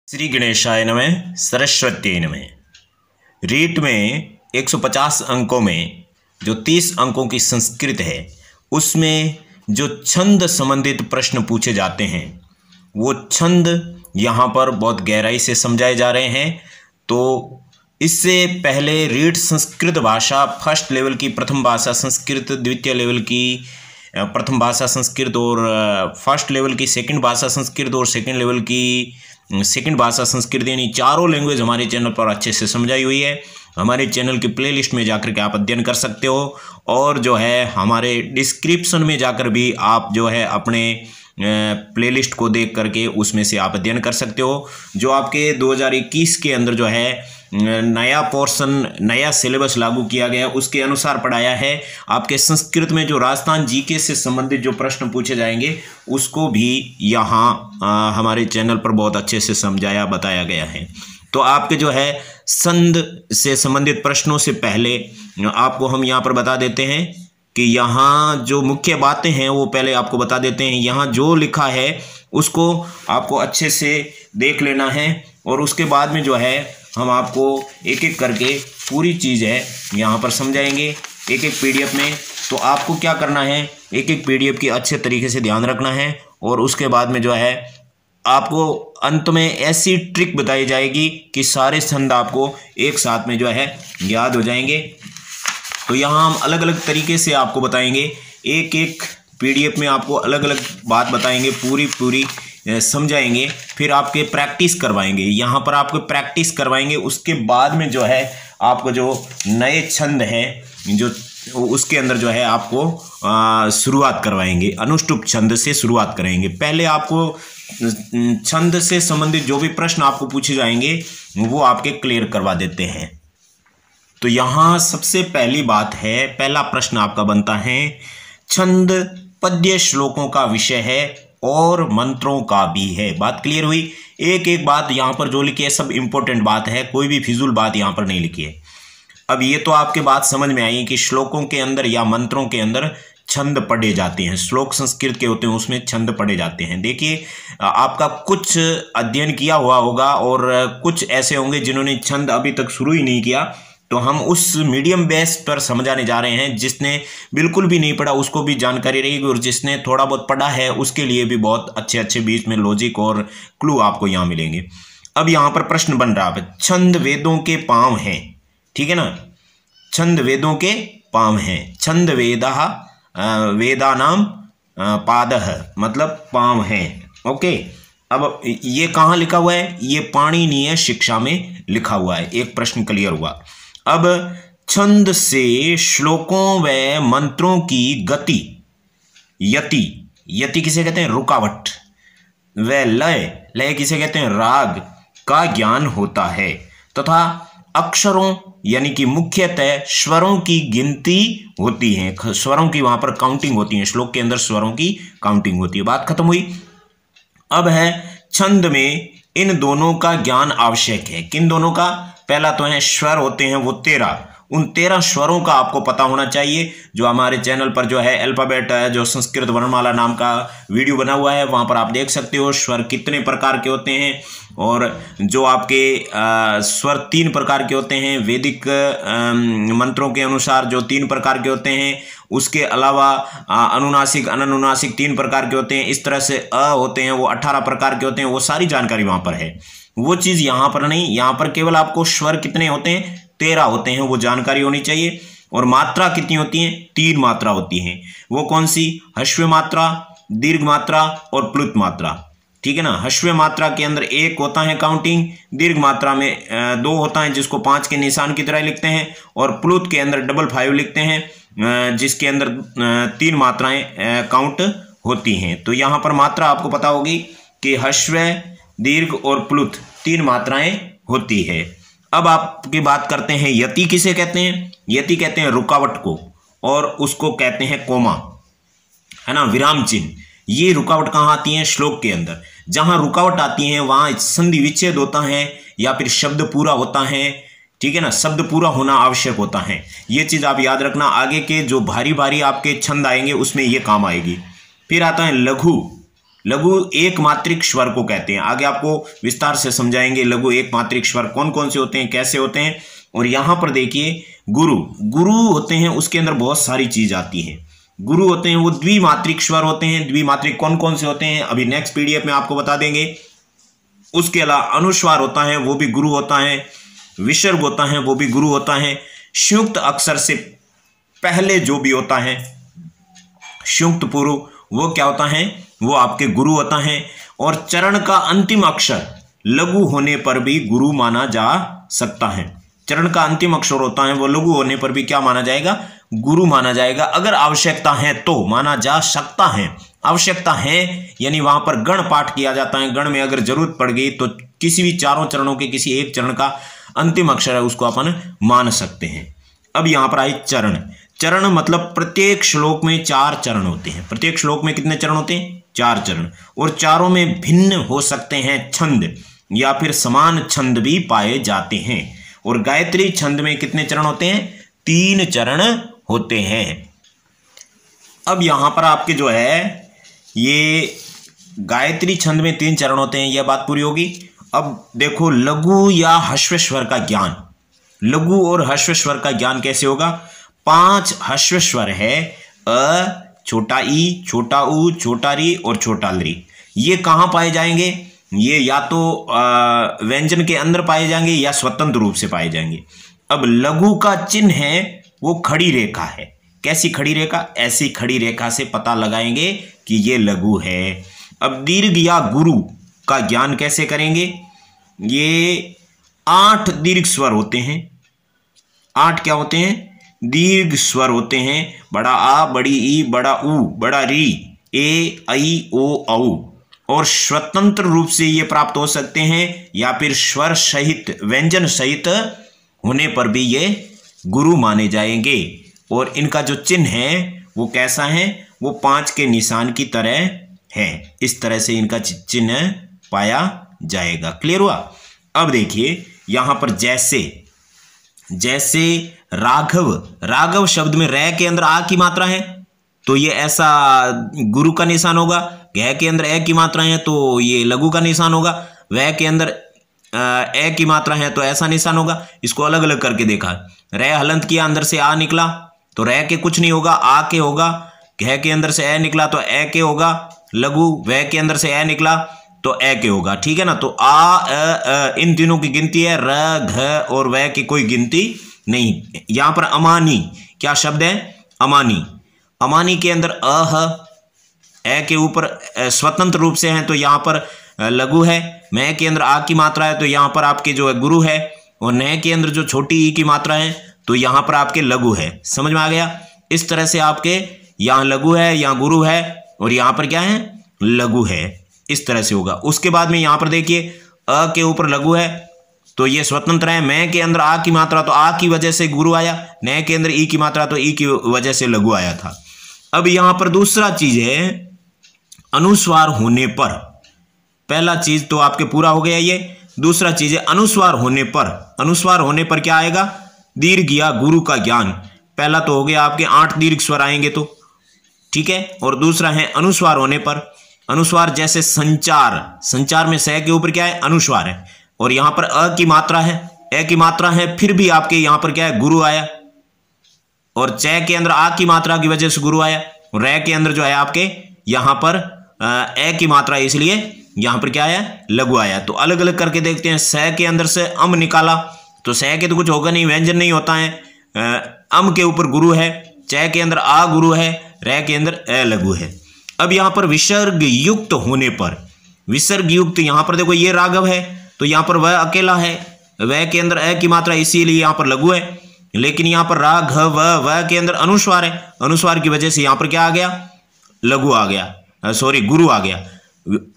श्री गणेशाय नमः, सरस्वती नमः। रीट में 150 अंकों में जो 30 अंकों की संस्कृत है उसमें जो छंद संबंधित प्रश्न पूछे जाते हैं वो छंद यहाँ पर बहुत गहराई से समझाए जा रहे हैं। तो इससे पहले रीट संस्कृत भाषा फर्स्ट लेवल की प्रथम भाषा संस्कृत, द्वितीय लेवल की प्रथम भाषा संस्कृत और फर्स्ट लेवल की सेकंड भाषा संस्कृत और सेकंड लेवल की सेकंड भाषा संस्कृत, यानी चारों लैंग्वेज हमारे चैनल पर अच्छे से समझाई हुई है। हमारे चैनल की प्लेलिस्ट में जाकर के आप अध्ययन कर सकते हो और जो है हमारे डिस्क्रिप्शन में जाकर भी आप जो है अपने प्लेलिस्ट को देख करके उसमें से आप अध्ययन कर सकते हो। जो आपके 2021 के अंदर जो है नया पोर्शन, नया सिलेबस लागू किया गया उसके अनुसार पढ़ाया है। आपके संस्कृत में जो राजस्थान जीके से संबंधित जो प्रश्न पूछे जाएंगे उसको भी यहाँ हमारे चैनल पर बहुत अच्छे से समझाया बताया गया है। तो आपके जो है संध से संबंधित प्रश्नों से पहले आपको हम यहाँ पर बता देते हैं कि यहाँ जो मुख्य बातें हैं वो पहले आपको बता देते हैं। यहाँ जो लिखा है उसको आपको अच्छे से देख लेना है और उसके बाद में जो है हम आपको एक एक करके पूरी चीज़ है यहाँ पर समझाएंगे एक एक पीडीएफ में। तो आपको क्या करना है, एक एक पीडीएफ की अच्छे तरीके से ध्यान रखना है और उसके बाद में जो है आपको अंत में ऐसी ट्रिक बताई जाएगी कि सारे छंद आपको एक साथ में जो है याद हो जाएंगे। तो यहाँ हम अलग अलग तरीके से आपको बताएंगे, एक एक पीडीएफ में आपको अलग अलग बात बताएंगे, पूरी समझाएंगे, फिर आपके प्रैक्टिस करवाएंगे। यहाँ पर आपको प्रैक्टिस करवाएंगे, उसके बाद में जो है आपको जो नए छंद हैं जो उसके अंदर जो है आपको शुरुआत करवाएंगे, अनुष्टुप छंद से शुरुआत कराएंगे। पहले आपको छंद से संबंधित जो भी प्रश्न आपको पूछे जाएंगे वो आपके क्लियर करवा देते हैं। तो यहाँ सबसे पहली बात है, पहला प्रश्न आपका बनता है, छंद पद्य श्लोकों का विषय है और मंत्रों का भी है। बात क्लियर हुई। एक एक बात यहाँ पर जो लिखी है सब इंपॉर्टेंट बात है, कोई भी फिजूल बात यहाँ पर नहीं लिखी है। अब ये तो आपके बात समझ में आई कि श्लोकों के अंदर या मंत्रों के अंदर छंद पढ़े जाते हैं। श्लोक संस्कृत के होते हैं उसमें छंद पढ़े जाते हैं। देखिए आपका कुछ अध्ययन किया हुआ होगा और कुछ ऐसे होंगे जिन्होंने छंद अभी तक शुरू ही नहीं किया। तो हम उस मीडियम बेस पर समझाने जा रहे हैं। जिसने बिल्कुल भी नहीं पढ़ा उसको भी जानकारी रहेगी और जिसने थोड़ा बहुत पढ़ा है उसके लिए भी बहुत अच्छे अच्छे बीच में लॉजिक और क्लू आपको यहाँ मिलेंगे। अब यहाँ पर प्रश्न बन रहा है, छंद वेदों के पांव हैं, ठीक है ना, छंद वेदों के पांव हैं। छंद वेदा वेदानाम पादः मतलब पांव हैं। ओके, अब ये कहाँ लिखा हुआ है, ये पाणिनीय शिक्षा में लिखा हुआ है। एक प्रश्न क्लियर हुआ। अब छंद से श्लोकों व मंत्रों की गति, यति किसे कहते हैं, रुकावट, व लय किसे कहते हैं, राग का ज्ञान होता है तथा अक्षरों यानी कि मुख्यतः स्वरों की गिनती होती है। स्वरों की वहां पर काउंटिंग होती है, श्लोक के अंदर स्वरों की काउंटिंग होती है। बात खत्म हुई। अब है छंद में इन दोनों का ज्ञान आवश्यक है। किन दोनों का, पहला तो है स्वर होते हैं वो 13, उन 13 स्वरों का आपको पता होना चाहिए। जो हमारे चैनल पर जो है अल्फाबेट जो संस्कृत वर्णमाला नाम का वीडियो बना हुआ है वहां पर आप देख सकते हो स्वर कितने प्रकार के होते हैं। और जो आपके स्वर 3 प्रकार के होते हैं, वैदिक मंत्रों के अनुसार जो 3 प्रकार के होते हैं। उसके अलावा अनुनासिक अननुनासिक 3 प्रकार के होते हैं। इस तरह से होते हैं वो 18 प्रकार के होते हैं। वो सारी जानकारी वहां पर है, वो चीज यहाँ पर नहीं। यहाँ पर केवल आपको स्वर कितने होते हैं, 13 होते हैं, वो जानकारी होनी चाहिए। और मात्रा कितनी होती है, 3 मात्रा होती हैं। वो कौन सी, ह्रस्व मात्रा, दीर्घ मात्रा और प्लुत मात्रा, ठीक है ना। ह्रस्व मात्रा के अंदर 1 होता है काउंटिंग, दीर्घ मात्रा में 2 होता है जिसको 5 के निशान की तरह लिखते हैं, और प्लुत के अंदर 55 लिखते हैं जिसके अंदर 3 मात्राएं काउंट होती हैं। तो यहाँ पर मात्रा आपको पता होगी कि ह्रस्व, दीर्घ और प्लुत 3 मात्राएं होती है। अब आपकी बात करते हैं यति किसे कहते हैं। यति कहते हैं रुकावट को, और उसको कहते हैं कोमा, है ना, विराम चिन्ह। ये रुकावट कहाँ आती है, श्लोक के अंदर। जहां रुकावट आती है वहां संधि विच्छेद होता है या फिर शब्द पूरा होता है, ठीक है ना, शब्द पूरा होना आवश्यक होता है। ये चीज आप याद रखना, आगे के जो भारी भारी आपके छंद आएंगे उसमें ये काम आएगी। फिर आता है लघु, लघु एक मात्रिक स्वर को कहते हैं। आगे आपको विस्तार से समझाएंगे लघु एक मात्रिक स्वर कौन कौन से होते हैं, कैसे होते हैं। और यहां पर देखिए गुरु होते हैं, उसके अंदर बहुत सारी चीज आती है। गुरु होते हैं वो द्विमात्रिक स्वर होते हैं। द्विमात्रिक कौन कौन से होते हैं अभी नेक्स्ट पीडीएफ में आपको बता देंगे। उसके अलावा अनुस्वार होता है वो भी गुरु होता है, विसर्ग होता है वो भी गुरु होता है, संयुक्त अक्षर से पहले जो भी होता है संयुक्त पूर्व वो क्या होता है, वो आपके गुरु होता है। और चरण का अंतिम अक्षर लघु होने पर भी गुरु माना जा सकता है। चरण का अंतिम अक्षर होता है वो लघु होने पर भी क्या माना जाएगा, गुरु माना जाएगा। अगर आवश्यकता है तो माना जा सकता है। आवश्यकता है यानी वहां पर गण पाठ किया जाता है, गण में अगर जरूरत पड़ गई तो किसी भी चारों चरणों के किसी एक चरण का अंतिम अक्षर है उसको अपन मान सकते हैं। अब यहां पर आई चरण। चरण मतलब प्रत्येक श्लोक में 4 चरण होते हैं। प्रत्येक श्लोक में कितने चरण होते हैं, 4 चरण। और चारों में भिन्न हो सकते हैं छंद या फिर समान छंद भी पाए जाते हैं। और गायत्री छंद में कितने चरण होते हैं, 3 चरण होते हैं। अब यहां पर आपके जो है ये गायत्री छंद में 3 चरण होते हैं, यह बात पूरी होगी। अब देखो लघु या ह्रस्व स्वर का ज्ञान, लघु और ह्रस्व स्वर का ज्ञान कैसे होगा। 5 ह्रस्व स्वर है, अ, छोटा ई, छोटा ऊ, छोटा री और छोटा लरी। ये कहाँ पाए जाएंगे, ये या तो व्यंजन के अंदर पाए जाएंगे या स्वतंत्र रूप से पाए जाएंगे। अब लघु का चिन्ह है वो खड़ी रेखा है। कैसी खड़ी रेखा, ऐसी खड़ी रेखा से पता लगाएंगे कि ये लघु है। अब दीर्घ या गुरु का ज्ञान कैसे करेंगे, ये 8 दीर्घ स्वर होते हैं। 8 क्या होते हैं, दीर्घ स्वर होते हैं। बड़ा आ, बड़ी ई, बड़ा ऊ, बड़ा री, ए, ऐ, ओ, औ। और स्वतंत्र रूप से ये प्राप्त हो सकते हैं या फिर स्वर सहित व्यंजन सहित होने पर भी ये गुरु माने जाएंगे। और इनका जो चिन्ह है वो कैसा है, वो 5 के निशान की तरह है। इस तरह से इनका चिन्ह पाया जाएगा। क्लियर हुआ। अब देखिए यहां पर जैसे जैसे राघव, राघव शब्द में रै के अंदर आ की मात्रा है तो ये ऐसा गुरु का निशान होगा। घ के अंदर ए की मात्रा है तो ये लघु का निशान होगा। वह के अंदर ए की मात्रा है तो ऐसा निशान होगा। इसको अलग अलग करके देखा, रै हलंत किया, अंदर से आ निकला तो रै के कुछ नहीं होगा, आ के होगा। घ के अंदर से ए निकला तो ए के होगा लघु। वह के अंदर से ए निकला तो ए के होगा। ठीक है ना। तो आ इन तीनों की गिनती है, र घ और वह की कोई गिनती नहीं। यहां पर अमानी क्या शब्द है, अमानी। अमानी के अंदर ए के ऊपर स्वतंत्र रूप से है तो यहां पर लघु है। मैं के अंदर आ की मात्रा है तो यहां पर आपके जो है गुरु है। और न के अंदर जो छोटी ई की मात्रा है तो यहां पर आपके लघु है। समझ में आ गया। इस तरह से आपके यहां लघु है, यहां गुरु है और यहां पर क्या है, लघु है। इस तरह से होगा। उसके बाद में यहां पर देखिए अ के ऊपर लघु है तो ये स्वतंत्र है। मैं के अंदर आ की मात्रा तो आ की वजह से गुरु आया। न के अंदर ई की मात्रा तो ई की वजह से लघु आया था। अब यहां पर दूसरा चीज है अनुस्वार होने पर। पहला चीज तो आपके पूरा हो गया ये। दूसरा चीज है अनुस्वार होने पर। अनुस्वार होने पर क्या आएगा, दीर्घ या गुरु का ज्ञान। पहला तो हो गया आपके 8 दीर्घ स्वर आएंगे तो ठीक है। और दूसरा है अनुस्वार होने पर। अनुस्वार जैसे संचार, संचार में स के ऊपर क्या है, अनुस्वार है। और यहां पर अ की मात्रा है, ए की मात्रा है, फिर भी आपके यहां पर क्या है, गुरु आया। और च के अंदर आ की मात्रा की वजह से गुरु आया। और रै के अंदर जो है आपके यहां पर ए की मात्रा, इसलिए यहां पर क्या आया, लघु आया। तो अलग अलग करके देखते हैं। स के अंदर से अम निकाला तो स के तो कुछ होगा नहीं, व्यंजन नहीं होता है। अम के ऊपर गुरु है, च के अंदर आ गुरु है, रै के अंदर ए लघु है। अब यहां पर विसर्ग युक्त होने पर, विसर्ग युक्त यहां पर देखो ये राघव है तो यहां पर वह अकेला है, वह के अंदर ए की मात्रा इसीलिए यहां पर लघु है। लेकिन यहां पर राघव वह के अंदर अनुस्वार है, अनुस्वार की वजह से यहां पर क्या आ गया, लघु आ गया, सॉरी गुरु आ गया।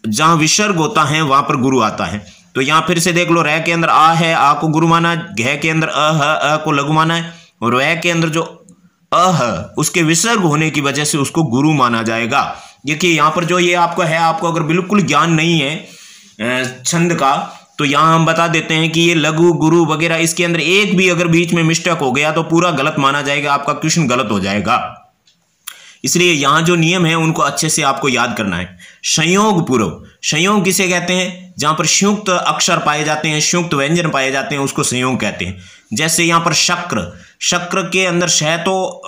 जहां विसर्ग होता है वहां पर गुरु आता है। तो यहां फिर से देख लो, रै के अंदर आ है, आ को गुरु माना, घ के अंदर अ को लघु माना है। और वह के अंदर जो उसके विसर्ग होने की वजह से उसको गुरु माना जाएगा। देखिए यहां पर जो ये आपको है, आपको अगर बिल्कुल ज्ञान नहीं है छंद का तो यहां हम बता देते हैं कि ये लघु गुरु वगैरह, इसके अंदर एक भी अगर बीच में मिस्टेक हो गया तो पूरा गलत माना जाएगा, आपका क्वेश्चन गलत हो जाएगा। इसलिए यहां जो नियम है उनको अच्छे से आपको याद करना है। संयोग पूर्व, संयोग किसे कहते हैं? जहां पर संयुक्त अक्षर पाए जाते हैं, संयुक्त व्यंजन पाए जाते हैं, उसको संयोग कहते हैं। जैसे यहां पर शक्र, शक्र के अंदर श तो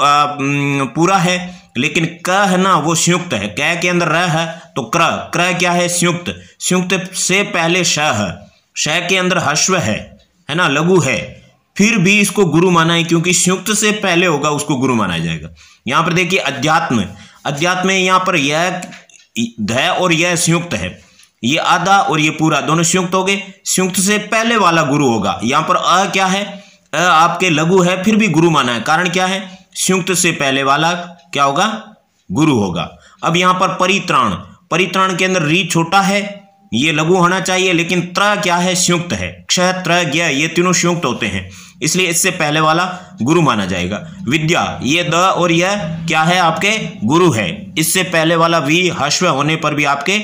पूरा है, लेकिन क है ना वो संयुक्त है। क के अंदर र है तो क्र, क्र क्या है? संयुक्त, संयुक्त से पहले श है, श के अंदर हश्व है ना, लघु है, फिर भी इसको गुरु माना है क्योंकि संयुक्त से पहले होगा, उसको गुरु माना जाएगा। यहां पर देखिए अध्यात्म, अध्यात्म में यहां पर यह ध और यह संयुक्त है, ये आधा और ये पूरा दोनों संयुक्त हो गए, संयुक्त से पहले वाला गुरु होगा। यहां पर अ क्या है? अ आपके लघु है, फिर भी गुरु माना है, कारण क्या है? संयुक्त से पहले वाला क्या होगा? गुरु होगा। अब यहां पर परित्राण, परित्राण के अंदर री छोटा है, ये लघु होना चाहिए, लेकिन त्र क्या है? संयुक्त है। क्ष, त्र, ज्ञ ये तीनों संयुक्त होते हैं, इसलिए इससे पहले वाला गुरु माना जाएगा। विद्या, ये द और यह क्या है? आपके गुरु है, इससे पहले वाला वी हश्व होने पर भी आपके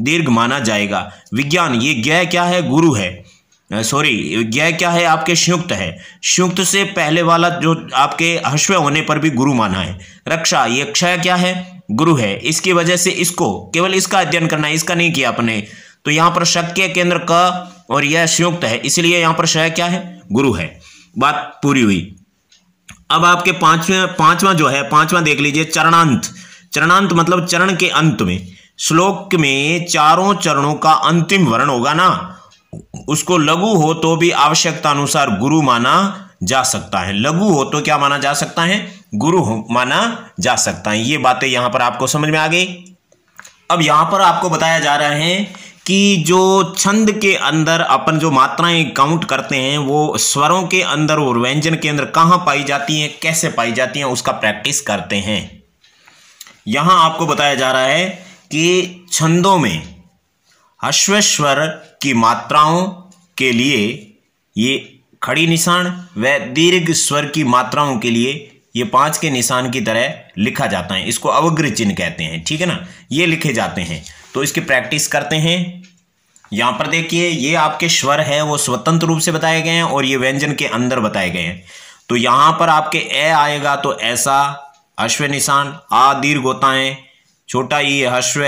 दीर्घ माना जाएगा। विज्ञान, ये ज्ञ क्या है? गुरु है, सॉरी ज्ञ क्या है? आपके संयुक्त है, संयुक्त से पहले वाला जो आपके हश्व होने पर भी गुरु माना है। रक्षा, ये क्षय क्या है? गुरु है, इसकी वजह से इसको केवल इसका अध्ययन करना है, इसका नहीं किया अपने। तो यहां पर शक्य के अंदर क और यह संयुक्त है, इसलिए यहां पर क्षय क्या है? गुरु है। बात पूरी हुई। अब आपके पांचवा जो है, पांचवा देख लीजिए, चरणांत। चरणांत मतलब चरण के अंत में, श्लोक में चारों चरणों का अंतिम वर्ण होगा ना, उसको लघु हो तो भी आवश्यकता अनुसार गुरु माना जा सकता है। लघु हो तो क्या माना जा सकता है? गुरु माना जा सकता है। ये बातें यहां पर आपको समझ में आ गई। अब यहां पर आपको बताया जा रहा है कि जो छंद के अंदर अपन जो मात्राएं काउंट करते हैं, वो स्वरों के अंदर और व्यंजन के अंदर कहां पाई जाती हैं, कैसे पाई जाती हैं, उसका प्रैक्टिस करते हैं। यहां आपको बताया जा रहा है कि छंदों में ह्रस्व स्वर की मात्राओं के लिए ये खड़ी निशान व दीर्घ स्वर की मात्राओं के लिए ये 5 के निशान की तरह लिखा जाता है, इसको अवग्र चिन्ह कहते हैं, ठीक है ना। ये लिखे जाते हैं, तो इसकी प्रैक्टिस करते हैं। यहां पर देखिए, ये आपके स्वर है वो स्वतंत्र रूप से बताए गए हैं और ये व्यंजन के अंदर बताए गए हैं। तो यहां पर आपके ए आएगा तो ऐसा ह्रस्व निशान, आ दीर्घ होता है, छोटा ई ह्रस्व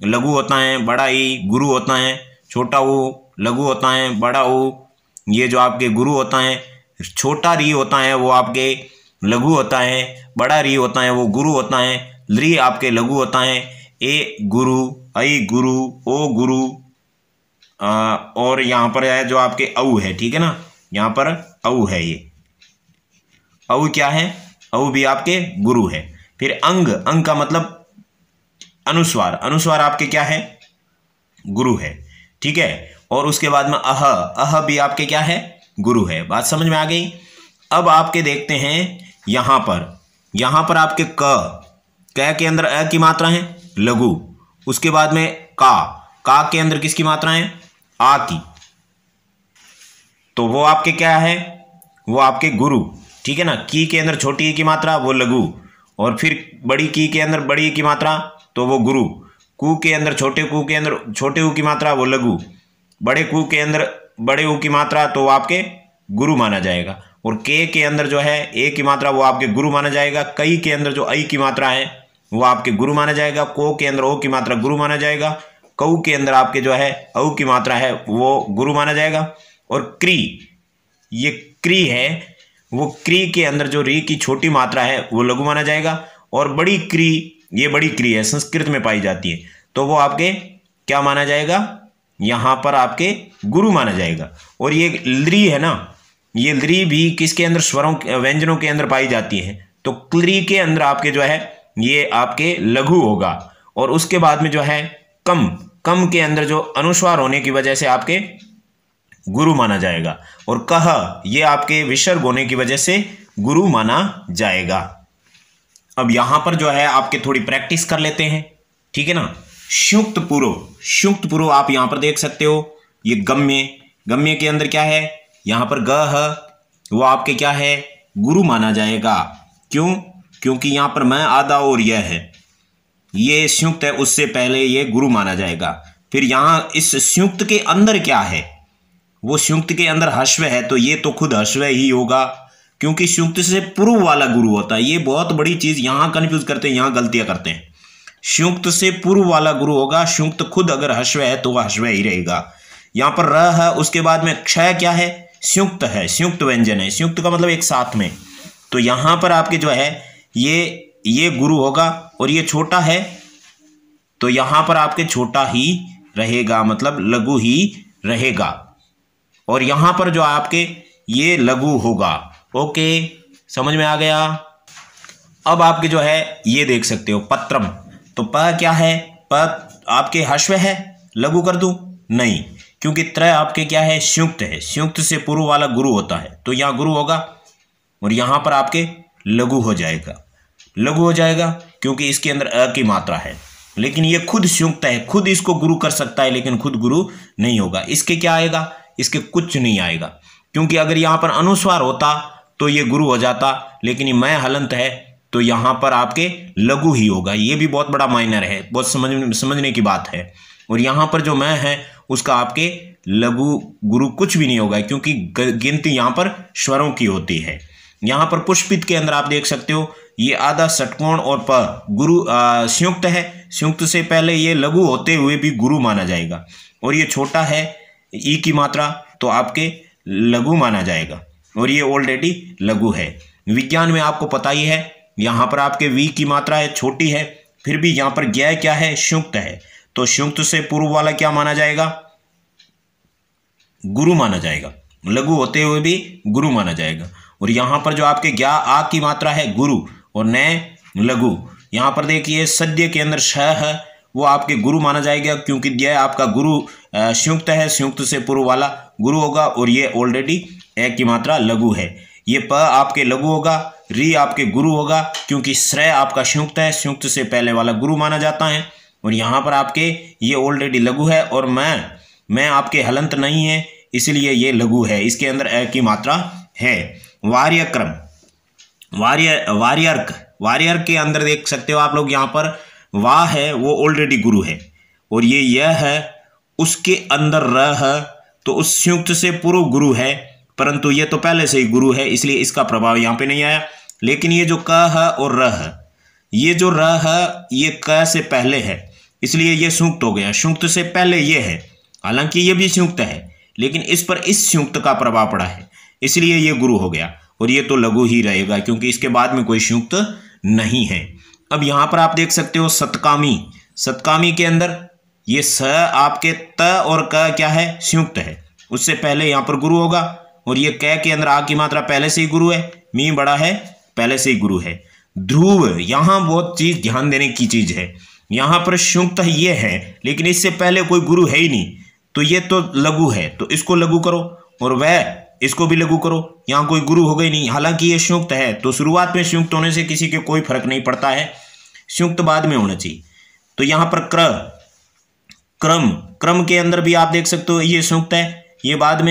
लघु होता है, बड़ा ई गुरु होता है, छोटा ऊ लघु होता है, बड़ा ऊ ये जो आपके गुरु होता है, छोटा री होता है वो आपके लघु होता है, बड़ा री होता है वो गुरु होता है, री आपके लघु होता है, ए गुरु, आई गुरु, ओ गुरु, और यहाँ पर है जो आपके औ है, ठीक है ना, यहाँ पर औ है, ये औ क्या है? औ भी आपके गुरु है। फिर अंग, अंग का मतलब अनुस्वार, अनुस्वार आपके क्या है? गुरु है, ठीक है। और उसके बाद में अह, अह भी आपके क्या है? गुरु है। बात समझ में आ गई। अब आपके देखते हैं यहां पर आपके क के अंदर अ की मात्रा है लघु, उसके बाद में का के अंदर किसकी मात्रा है? आ की, तो वो आपके क्या है? वो आपके गुरु, ठीक है ना। की के अंदर छोटी ई की मात्रा वो लघु, और फिर बड़ी की के अंदर बड़ी ई की मात्रा तो वो गुरु, कु के अंदर छोटे कु के अंदर छोटे ऊ की मात्रा वो लघु, बड़े कु के अंदर बड़े ऊ की मात्रा तो वो आपके गुरु माना जाएगा। और के अंदर जो है ए की मात्रा वो आपके गुरु माना जाएगा। कई के अंदर जो आई की मात्रा है वो आपके गुरु माना जाएगा। को के अंदर ओ की मात्रा गुरु माना जाएगा। कऊ के अंदर आपके जो है औ की मात्रा है वो गुरु माना जाएगा। और क्री, ये क्री है, वो क्री के अंदर जो री की छोटी मात्रा है वो लघु माना जाएगा। और बड़ी क्री, ये बड़ी क्री है, संस्कृत में पाई जाती है, तो वो आपके क्या माना जाएगा? यहां पर आपके गुरु माना जाएगा। और ये लृ है ना, ये लृ भी किसके अंदर? स्वरों व्यंजनों के अंदर पाई जाती है, तो क्लृ के अंदर आपके जो है ये आपके लघु होगा। और उसके बाद में जो है कम, कम के अंदर जो अनुस्वार होने की वजह से आपके गुरु माना जाएगा। और कह, ये आपके विसर्ग होने की वजह से गुरु माना जाएगा। अब यहां पर जो है आपके थोड़ी प्रैक्टिस कर लेते हैं, ठीक है ना। संयुक्त पूर्व, संयुक्त पूर्व आप यहां पर देख सकते हो, ये गम्य, गम्य के अंदर क्या है? यहां पर ग है वो आपके क्या है? गुरु माना जाएगा। क्यों? क्योंकि यहां पर मैं आधा और यह है, ये संयुक्त है, उससे पहले ये गुरु माना जाएगा। फिर यहां इस संयुक्त के अंदर क्या है? वो संयुक्त के अंदर ह्रस्व है, तो ये तो खुद ह्रस्व ही होगा, क्योंकि संयुक्त से पूर्व वाला गुरु होता है। ये बहुत बड़ी चीज यहां कंफ्यूज करते हैं, यहां गलतियां करते हैं। संयुक्त से पूर्व वाला गुरु होगा। संयुक्त खुद अगर हश्व है तो वह हश्व ही रहेगा। यहाँ पर र है, उसके बाद में क्षय क्या है, संयुक्त है, संयुक्त व्यंजन है। संयुक्त का मतलब एक साथ में। तो यहाँ पर आपके जो है ये गुरु होगा और ये छोटा है, तो यहाँ पर आपके छोटा ही रहेगा, मतलब लघु ही रहेगा। और यहाँ पर जो आपके ये लघु होगा। ओके, समझ में आ गया। अब आपके जो है ये देख सकते हो पत्रम, तो प क्या है, प आपके हश्व है, लघु कर दूं, नहीं, क्योंकि त्रय आपके क्या है, संयुक्त है। संयुक्त से पूर्व वाला गुरु होता है, तो यहाँ गुरु होगा और यहाँ पर आपके लघु हो जाएगा। लघु हो जाएगा क्योंकि इसके अंदर अ की मात्रा है, लेकिन ये खुद संयुक्त है, खुद इसको गुरु कर सकता है, लेकिन खुद गुरु नहीं होगा। इसके क्या आएगा, इसके कुछ नहीं आएगा, क्योंकि अगर यहाँ पर अनुस्वार होता तो ये गुरु हो जाता, लेकिन ये मैं हलंत है तो यहाँ पर आपके लघु ही होगा। ये भी बहुत बड़ा माइनर है, बहुत समझने की बात है। और यहाँ पर जो मैं है उसका आपके लघु गुरु कुछ भी नहीं होगा, क्योंकि गिनती यहाँ पर स्वरों की होती है। यहाँ पर पुष्पित के अंदर आप देख सकते हो ये आधा षटकोण और प गुरु संयुक्त है। संयुक्त से पहले ये लघु होते हुए भी गुरु माना जाएगा, और ये छोटा है ई की मात्रा, तो आपके लघु माना जाएगा, और ये ऑलरेडी लघु है। विज्ञान में आपको पता ही है, यहाँ पर आपके वी की मात्रा है, छोटी है, फिर भी यहाँ पर ज्ञ क्या है, संयुक्त है, तो संयुक्त से पूर्व वाला क्या माना जाएगा, गुरु माना जाएगा। लघु होते हुए भी गुरु माना जाएगा। और यहाँ पर जो आपके ज्ञा आ की मात्रा है गुरु, और न लघु, यहाँ पर देखिए सद्य के अंदर श है, वो आपके गुरु माना जाएगा, क्योंकि ज्ञ आपका गुरु संयुक्त है, संयुक्त से पूर्व वाला गुरु होगा, और ये ऑलरेडी ए की मात्रा लघु है। ये प आपके लघु होगा, री आपके गुरु होगा, क्योंकि श्रेय आपका संयुक्त है, संयुक्त से पहले वाला गुरु माना जाता है। और यहाँ पर आपके ये ऑलरेडी लघु है, और मैं आपके हलंत नहीं है, इसलिए ये लघु है, इसके अंदर ए की मात्रा है। वार्यक्रम, वार्यर्क के अंदर देख सकते हो आप लोग, यहाँ पर वाह है वो ऑलरेडी गुरु है, और ये यह है, उसके अंदर र है, तो उस संयुक्त से पूर्व गुरु है, परंतु ये तो पहले से ही गुरु है, इसलिए इसका प्रभाव यहाँ पे नहीं आया। लेकिन ये जो क है और र है, ये जो र है ये क से पहले है, इसलिए ये संयुक्त हो गया। संयुक्त से पहले ये है, हालांकि ये भी संयुक्त है, लेकिन इस पर इस संयुक्त का प्रभाव पड़ा है, इसलिए ये गुरु हो गया, और ये तो लघु ही रहेगा, क्योंकि इसके बाद में कोई संयुक्त नहीं है। अब यहाँ पर आप देख सकते हो सतकामी, सतकामी के अंदर ये स आपके त और क क्या है, संयुक्त है, उससे पहले यहाँ पर गुरु होगा, और ये क के अंदर आ की मात्रा पहले से ही गुरु है, मी बड़ा है, पहले से ही गुरु है। ध्रुव, यहाँ बहुत चीज ध्यान देने की चीज है, यहाँ पर संयुक्त ये है, लेकिन इससे पहले कोई गुरु है ही नहीं, तो ये तो लघु है, तो इसको लघु करो, और वह इसको भी लघु करो, यहाँ कोई गुरु हो गई नहीं, हालांकि ये संयुक्त है, तो शुरुआत में संयुक्त होने से किसी के कोई फर्क नहीं पड़ता है, संयुक्त बाद में होना चाहिए। तो यहाँ पर क्रम के अंदर भी आप देख सकते हो ये संयुक्त है, ये बाद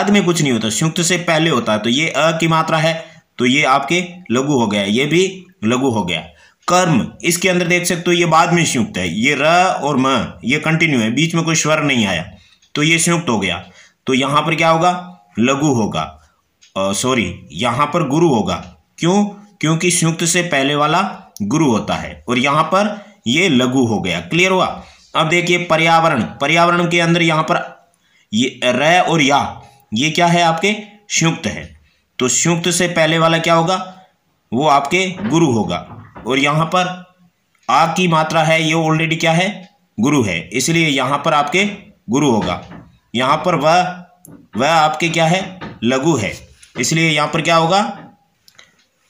में कुछ नहीं होता, संयुक्त से पहले होता है, तो ये अ की मात्रा है, तो ये आपके लघु हो गया, ये भी लघु हो गया। कर्म, इसके अंदर देख सकते हो ये बाद में संयुक्त है, ये र और म ये कंटिन्यू है, बीच में कोई स्वर नहीं आया, तो ये संयुक्त हो गया, तो यहाँ पर क्या होगा, लघु होगा, सॉरी यहाँ पर गुरु होगा। क्यों, क्योंकि संयुक्त से पहले वाला गुरु होता है, और यहाँ पर ये लघु हो गया। क्लियर हुआ। अब देखिए पर्यावरण, पर्यावरण के अंदर यहाँ पर ये र और या, ये क्या है, आपके संयुक्त है, तो संयुक्त से पहले वाला क्या होगा, वो आपके गुरु होगा, और यहाँ पर आ की मात्रा है, ये ऑलरेडी क्या है, गुरु है, इसलिए यहाँ पर आपके गुरु होगा। यहाँ पर वह आपके क्या है, लघु है, इसलिए यहाँ पर क्या होगा,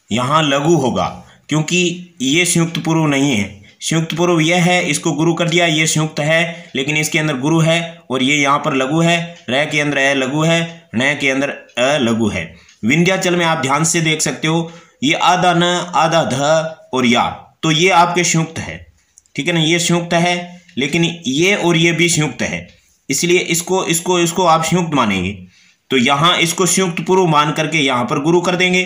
यहाँ लघु होगा, क्योंकि ये संयुक्त पूर्व नहीं है। संयुक्त पूर्व यह है, इसको गुरु कर दिया, ये संयुक्त है, लेकिन इसके अंदर गुरु है, और ये यहाँ पर लघु है, र के अंदर ए लघु है, न के अंदर अ लघु है। विंध्याचल में आप ध्यान से देख सकते हो, ये आधा न, आधा ध और या, तो ये आपके संयुक्त है, ठीक है ना, ये संयुक्त है, लेकिन ये और ये भी संयुक्त है, इसलिए इसको आप संयुक्त मानेंगे, तो यहाँ इसको संयुक्त पूर्व मान करके यहाँ पर गुरु कर देंगे,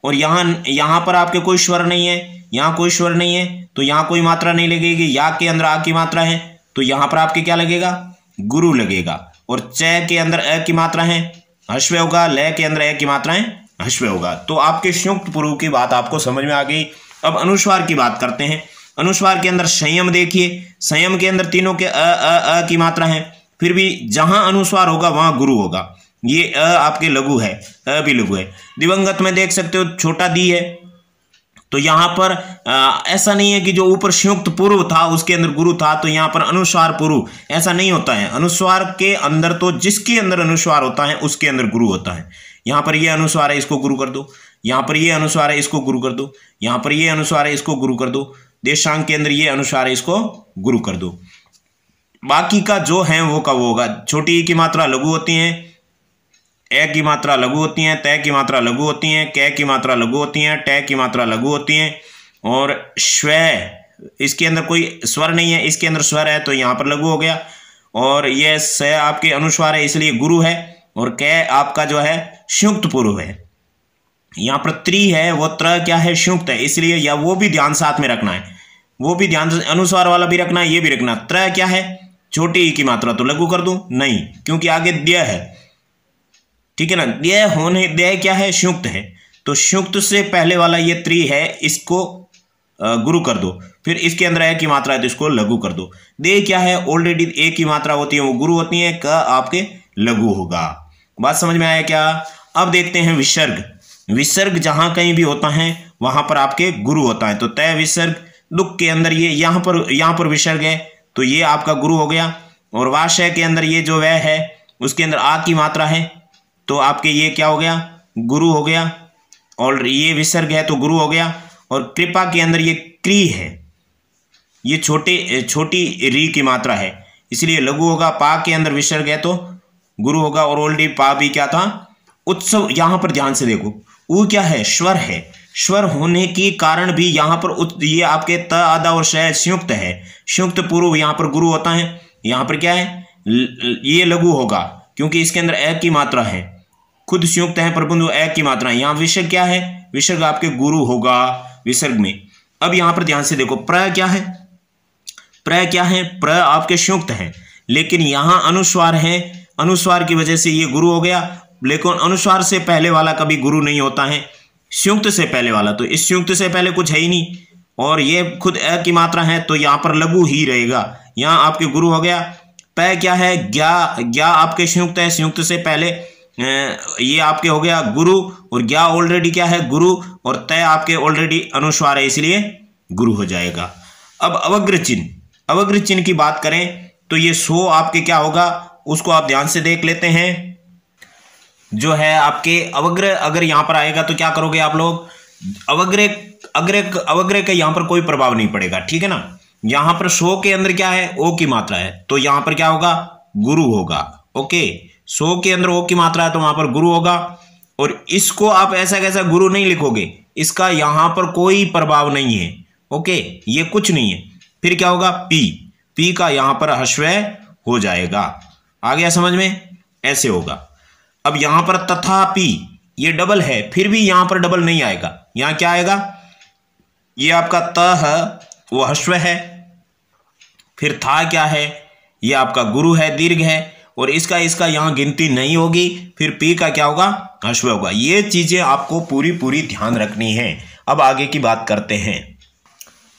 और यहाँ पर आपके कोई स्वर नहीं है, यहाँ कोई स्वर नहीं है, तो यहाँ कोई मात्रा नहीं लगेगी, या के अंदर आ की मात्रा है, तो यहाँ पर आपके क्या लगेगा, गुरु लगेगा, और च के अंदर अ की मात्रा है, हश्व होगा, ल के अंदर ए की मात्रा है, हश्व होगा। तो आपके संयुक्त पूर्व की बात आपको समझ में आ गई। अब अनुस्वार की बात करते हैं। अनुस्वार के अंदर संयम देखिए, संयम के अंदर तीनों के अ की मात्रा है, फिर भी जहां अनुस्वार होगा वहां गुरु होगा। ये अ आपके लघु है, अ भी लघु है। दिवंगत में देख सकते हो छोटा दी है, तो यहाँ पर ऐसा नहीं है कि जो ऊपर संयुक्त पूर्व था उसके अंदर गुरु था तो यहाँ पर अनुस्वार पूर्व, ऐसा नहीं होता है। अनुस्वार के अंदर तो जिसके अंदर अनुस्वार होता है उसके अंदर गुरु होता है। यहाँ पर ये अनुस्वार है, इसको गुरु कर दो, यहाँ पर ये अनुस्वार है, इसको गुरु कर दो, यहाँ पर ये अनुस्वार है, इसको गुरु कर दो, देशांक के अंदर ये अनुस्वार है, इसको गुरु कर दो। बाकी का जो है वो का वो होगा। छोटी ई की मात्रा लघु होती है, ए की मात्रा लघु होती है, तय की मात्रा लघु होती है, कै की मात्रा लघु होती है, टे की मात्रा लघु होती है। और श्व, इसके अंदर कोई स्वर नहीं है, इसके अंदर स्वर है तो यहाँ पर लघु हो गया। और ये स आपके अनुस्वार है इसलिए गुरु है, और कै आपका जो है संयुक्त पूर्व है। यहाँ पर त्रि है, वो त्र क्या है, संयुक्त है, इसलिए या वो भी ध्यान साथ में रखना है, वो भी ध्यान, अनुस्वार वाला भी रखना है, ये भी रखना। त्र क्या है, छोटी ई की मात्रा, तो लघु कर दूं नहीं, क्योंकि आगे द्य है, ठीक है ना। द्य होने, द्य क्या है, संयुक्त है, तो संयुक्त से पहले वाला ये त्रि है, इसको गुरु कर दो। फिर इसके अंदर ए की मात्रा है तो इसको लघु कर दो। दे क्या है, ऑलरेडी ए की मात्रा होती है वो गुरु होती है, क आपके लघु होगा। बात समझ में आया क्या। अब देखते हैं विसर्ग। विसर्ग जहां कहीं भी होता है वहां पर आपके गुरु होता है, तो तय विसर्ग, दुख के अंदर ये यहाँ पर विसर्ग है तो ये आपका गुरु हो गया। और वाशय के अंदर ये जो वह है उसके अंदर आ की मात्रा है तो आपके ये क्या हो गया, गुरु हो गया। और ये विसर्ग है तो गुरु हो गया। और कृपा के अंदर ये क्री है, ये छोटी री की मात्रा है इसलिए लघु होगा। पा के अंदर विसर्ग है तो गुरु होगा। और ऑलरेडी पा भी क्या था, उत्सव। यहां पर ध्यान से देखो, ऊ क्या है, स्वर है, स्वर होने के कारण भी यहाँ पर ये आपके त आदा और शय संयुक्त है, संयुक्त पूर्व यहाँ पर गुरु होता है। यहाँ पर क्या है, ये लघु होगा क्योंकि इसके अंदर ए की मात्रा है, खुद संयुक्त है प्रबंध ए की मात्रा है। यहाँ विसर्ग क्या है, विसर्ग आपके गुरु होगा विसर्ग में। अब यहाँ पर ध्यान से देखो, प्र क्या है, प्र क्या है, प्र आपके संयुक्त है लेकिन यहाँ अनुस्वार है, अनुस्वार की वजह से ये गुरु हो गया। लेकिन अनुस्वार से पहले वाला कभी गुरु नहीं होता है, संयुक्त से पहले वाला, तो इस संयुक्त से पहले कुछ है ही नहीं। और ये खुद अ की मात्रा है तो यहाँ पर लघु ही रहेगा, यहाँ आपके गुरु हो गया। पै क्या है, ज्ञा, ज्ञा आपके संयुक्त है, संयुक्त से पहले ये आपके हो गया गुरु। और ज्ञा ऑलरेडी क्या है, गुरु। और तय आपके ऑलरेडी अनुस्वार है इसलिए गुरु हो जाएगा। अब अवग्र चिन्ह, अवग्र चिन्ह की बात करें तो ये सो आपके क्या होगा, उसको आप ध्यान से देख लेते हैं। जो है आपके अवग्र अगर यहां पर आएगा तो क्या करोगे आप लोग, अवग्र का यहां पर कोई प्रभाव नहीं पड़ेगा, ठीक है ना। यहां पर सो के अंदर क्या है, ओ की मात्रा है तो यहां पर क्या होगा, गुरु होगा। ओके, सो के अंदर ओ की मात्रा है तो वहां पर गुरु होगा। और इसको आप ऐसा कैसा गुरु नहीं लिखोगे, इसका यहां पर कोई प्रभाव नहीं है। ओके, ये कुछ नहीं है। फिर क्या होगा, पी, पी का यहां पर हश्वय हो जाएगा। आ गया समझ में, ऐसे होगा। अब यहां पर तथापि ये डबल है, फिर भी यहां पर डबल नहीं आएगा। यहां क्या आएगा, ये आपका त है वो हश्व है, फिर था क्या है, ये आपका गुरु है, दीर्घ है। और इसका यहां गिनती नहीं होगी। फिर पी का क्या होगा, हश्व होगा। ये चीजें आपको पूरी ध्यान रखनी है। अब आगे की बात करते हैं।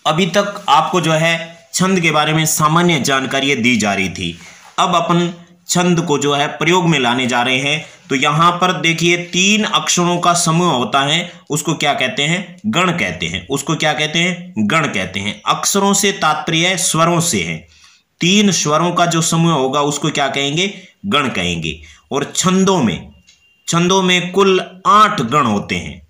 अभी तक आपको जो है छंद के बारे में सामान्य जानकारी दी जा रही थी। अब अपन छंद को जो है प्रयोग में लाने जा रहे हैं। तो यहां पर देखिए 3 अक्षरों का समूह होता है, उसको क्या कहते हैं, गण कहते हैं। उसको क्या कहते हैं, गण कहते हैं। अक्षरों से तात्पर्य स्वरों से है। 3 स्वरों का जो समूह होगा उसको क्या कहेंगे, गण कहेंगे। और छंदों में कुल 8 गण होते हैं,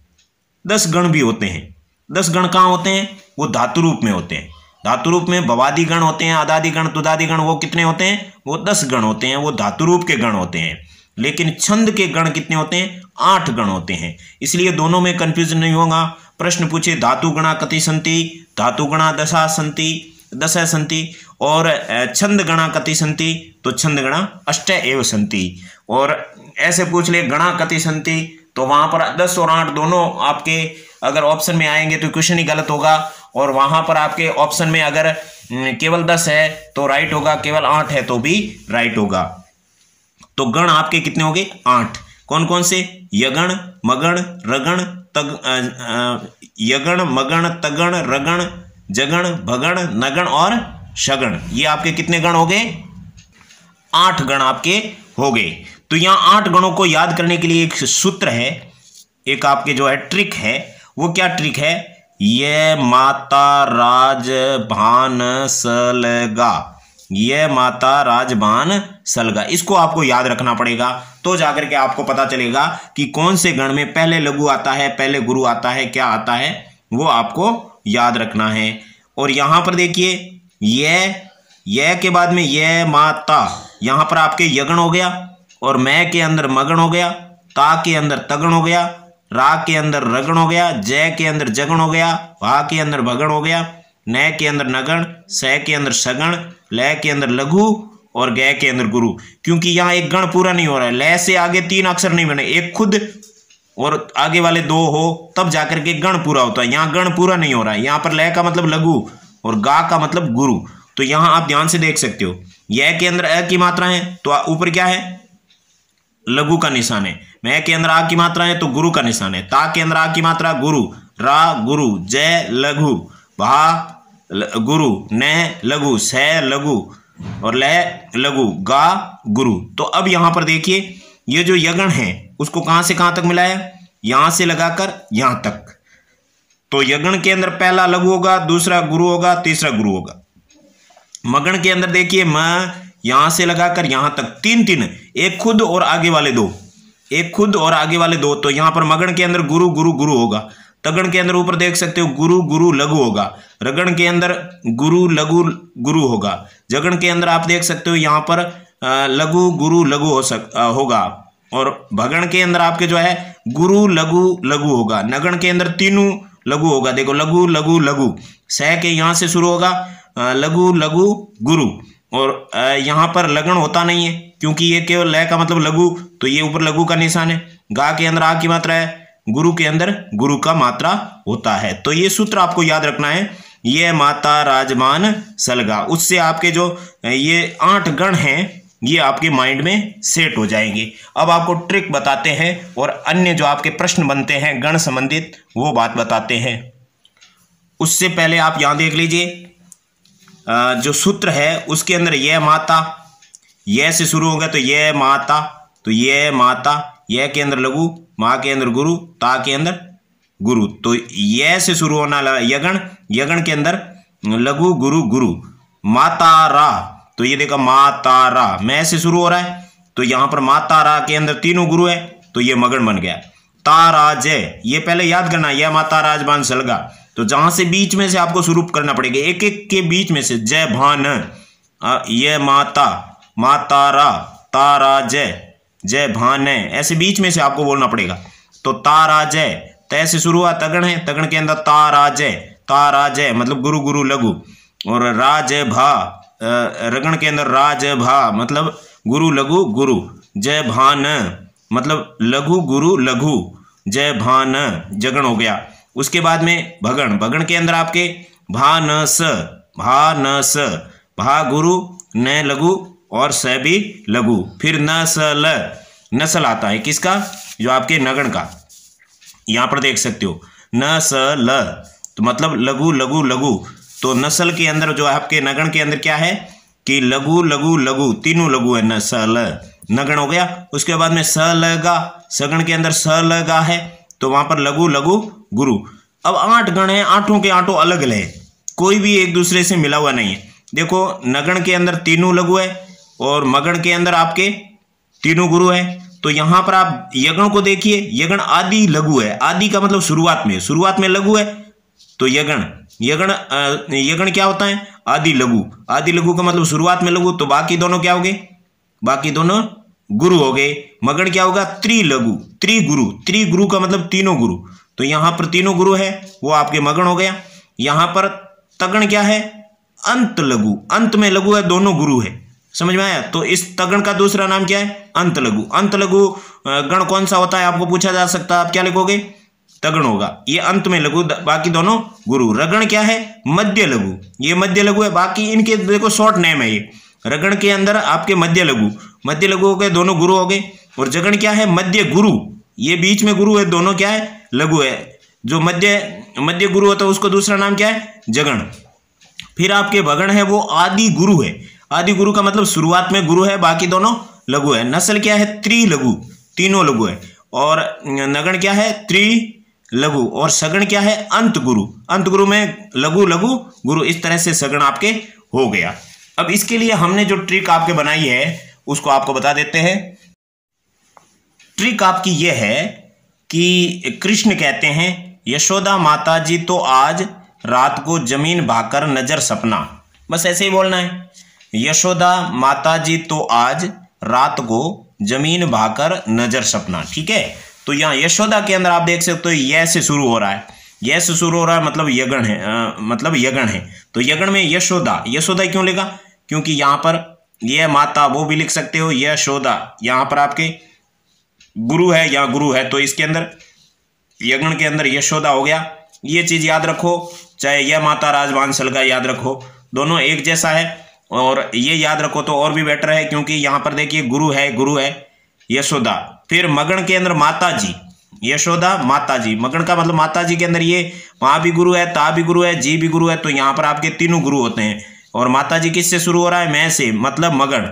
10 गण भी होते हैं। 10 गण कहाँ होते हैं, वो धातु रूप में होते हैं। धातु रूप में भवादि गण होते हैं, अदादि गण, तुदादि गण, वो कितने होते हैं, वो 10 गण होते हैं, वो धातु रूप के गण होते हैं। लेकिन छंद के गण कितने होते हैं, 8 गण होते हैं। इसलिए दोनों में कंफ्यूजन नहीं होगा। प्रश्न पूछे धातु गणा कति संति, धातु गणा दशा संति, और छंद गणा कति संति, तो छंद गणा अष्ट एव संति। और ऐसे पूछ ले गणा कति संति, तो वहां पर 10 और 8 दोनों आपके अगर ऑप्शन में आएंगे तो क्वेश्चन ही गलत होगा। और वहां पर आपके ऑप्शन में अगर केवल 10 है तो राइट होगा, केवल 8 है तो भी राइट होगा। तो गण आपके कितने होंगे, 8। कौन कौन से, यगण, मगण, रगण, यगण, मगण, तगण, रगण, जगण, भगण, नगण और शगण। ये आपके कितने गण हो गए? 8 गण आपके हो गए। तो यहां 8 गणों को याद करने के लिए एक सूत्र है, एक आपके जो है ट्रिक है। वो क्या ट्रिक है? ये माता राज भान सलगा, ये माता राजबान सलगा, इसको आपको याद रखना पड़ेगा। तो जाकर के आपको पता चलेगा कि कौन से गण में पहले लघु आता है, पहले गुरु आता है, क्या आता है, वो आपको याद रखना है। और यहां पर देखिए, ये के बाद में ये माता, यहां पर आपके यगण हो गया, और मैं के अंदर मगण हो गया, ता के अंदर तगण हो गया, रा के अंदर रगण हो गया, जय के अंदर जगण हो गया, भा के अंदर भगण हो गया, न के अंदर नगण, स के अंदर सगण, ल के अंदर लघु और ग के अंदर गुरु। क्योंकि यहाँ एक गण पूरा नहीं हो रहा है, ल से आगे 3 अक्षर नहीं बने, एक खुद और आगे वाले 2 हो तब जाकर के गण पूरा होता है। यहाँ गण पूरा नहीं हो रहा है। यहाँ पर ल का मतलब लघु और गा का मतलब गुरु। तो यहाँ आप ध्यान से देख सकते हो, य के अंदर अ की मात्रा है तो ऊपर क्या है? लघु का निशान है। मैं के अंदर आ की मात्रा है तो गुरु का निशान है। ता के अंदर आ की मात्रा गुरु, रा गुरु, जय लघु, भा गुरु, न लघु, स लघु और ल लघु, गा गुरु। तो अब यहां पर देखिए, ये जो यगण है उसको कहां से कहां तक मिलाया? यहां से लगाकर यहां तक। तो यगण के अंदर पहला लघु होगा, दूसरा गुरु होगा, तीसरा गुरु होगा। मगण के अंदर देखिए, म यहां से लगाकर यहां तक 3, एक खुद और आगे वाले 2, एक खुद और आगे वाले 2। तो यहां पर मगण के अंदर गुरु गुरु गुरु होगा, तगण के अंदर ऊपर देख सकते हो गुरु गुरु लघु होगा, रगण के अंदर गुरु लघु गुरु होगा, जगण के अंदर आप देख सकते हो यहाँ पर लघु गुरु लघु होगा, और भगण के अंदर आपके जो है गुरु लघु लघु होगा, नगण के अंदर तीनों लघु होगा। देखो लघु लघु लघु, स के यहाँ से शुरू होगा लघु लघु गुरु, और यहाँ पर लगन होता नहीं है क्योंकि ये केवल ल का मतलब लघु, तो ये ऊपर लघु का निशान है। गा के अंदर आ की मात्रा है, गुरु के अंदर गुरु का मात्रा होता है। तो ये सूत्र आपको याद रखना है, ये माता राजमान सलगा। उससे आपके जो ये 8 गण हैं ये आपके माइंड में सेट हो जाएंगे। अब आपको ट्रिक बताते हैं और अन्य जो आपके प्रश्न बनते हैं गण संबंधित वो बात बताते हैं। उससे पहले आप यहाँ देख लीजिए, जो सूत्र है उसके अंदर यह माता, यह से शुरू होगा तो यह माता, तो यह माता, यह के अंदर लघु, माँ के अंदर गुरु, ता के अंदर गुरु, तो यह से शुरू होना यगण, यगण के अंदर लघु गुरु गुरु, माता रा, तो ये देखा माता रा, मैं से शुरू हो रहा है तो यहाँ पर माता रा के अंदर तीनों गुरु है तो ये मगन बन गया। तारा जय, ये पहले याद करना, यह माता राजबान सलगा, तो जहां से बीच में से आपको शुरू करना पड़ेगा, एक एक के बीच में से, जय भान, ये माता, माता रा, तारा जय, जय भान, ऐसे बीच में से आपको बोलना पड़ेगा। तो तारा जय, तय से शुरू हुआ, तगण है, तगण के अंदर तारा जय मतलब गुरु गुरु लघु, और राज भा, रगण के अंदर राज भा मतलब गुरु लघु गुरु, जय भान मतलब लघु गुरु लघु, जय भान जगण हो गया। उसके बाद में भगण, भगण के अंदर आपके भा न स, भा गुरु, न लघु और स भी लघु, फिर न स ल, नसल आता है किसका? जो आपके नगण का, यहां पर देख सकते हो न स ल, तो मतलब लघु लघु लघु। तो नस्ल के अंदर जो आपके नगण के अंदर क्या है कि लघु लघु लघु, तीनों लघु है, न स ल, नगण हो गया। उसके बाद में स ल गा, सगण के अंदर स ल गा है तो वहां पर लघु लघु गुरु। अब 8 गण है, 8 के 8 अलग अलग है, कोई भी एक दूसरे से मिला हुआ नहीं है। देखो नगण के अंदर तीनों लघु है और मगण के अंदर आपके तीनों गुरु है। तो यहां पर आप यगण को देखिए, यगण आदि लघु है, आदि का मतलब शुरुआत में लघु है, तो यगण यगण क्या होता है? आदि लघु, आदि लघु का मतलब शुरुआत में लघु, तो बाकी दोनों क्या हो गए? बाकी दोनों गुरु हो गए। मगण क्या होगा? त्रिलघु, त्रिगुरु का मतलब तीनों गुरु, तो यहां पर तीनों गुरु है वो आपके मगण हो गया। यहां पर तगण क्या है? अंत लघु, अंत में लघु है, दोनों गुरु है, समझ में आया? तो इस तगण का दूसरा नाम क्या है? अंत लघु। अंत लघु गण कौन सा होता है आपको पूछा जा सकता है, आप क्या लिखोगे? तगण होगा, ये अंत में लघु, बाकी दोनों गुरु। रगण क्या है? मध्य लघु, ये मध्य लघु है, बाकी इनके देखो शॉर्ट नेम है ये। रगण के अंदर आपके मध्य लघु हो गए, दोनों गुरु हो गए। और जगण क्या है? मध्य गुरु, ये बीच में गुरु है, दोनों क्या है? लघु है। जो मध्य गुरु होता है उसको दूसरा नाम क्या है? जगण। फिर आपके भगण है वो आदि गुरु है। आदि गुरु का मतलब शुरुआत में गुरु है, बाकी दोनों लघु है। नस्ल क्या है? त्रिलघु, तीनों लघु है। और नगण क्या है? त्रिलघु। और सगण क्या है? अंत गुरु। अंत गुरु में लघु लघु गुरु। इस तरह से सगण आपके हो गया। अब इसके लिए हमने जो ट्रिक आपके बनाई है उसको आपको बता देते हैं। ट्रिक आपकी यह है कि कृष्ण कहते हैं, यशोदा माता जी तो आज रात को जमीन भाकर नजर सपना। बस ऐसे ही बोलना है, यशोदा माता जी तो आज रात को जमीन भाकर नजर सपना। ठीक है। तो यहाँ यशोदा के अंदर आप देख सकते हो यह से शुरू हो रहा है, यह से शुरू हो रहा है, मतलब यगण है, मतलब यगण है। तो यगण में यशोदा, यशोदा क्यों लिखा? क्योंकि यहाँ पर यह माता, वो भी लिख सकते हो यशोदा। यहाँ पर आपके गुरु है, यहाँ गुरु है, तो इसके अंदर यगण के अंदर यशोदा हो गया। ये चीज याद रखो, चाहे यह माता राजवांसल का याद रखो, दोनों एक जैसा है। और ये याद रखो तो और भी बेटर है, क्योंकि यहाँ पर देखिए गुरु है यशोदा। फिर मगण के अंदर माता जी, यशोदा माता जी। मगण का मतलब माता जी के अंदर ये वहां भी गुरु है, ता भी गुरु है, जी भी गुरु है। तो यहाँ पर आपके तीनों गुरु होते हैं। और माता जी किससे शुरू हो रहा है? मैं से, मतलब मगण।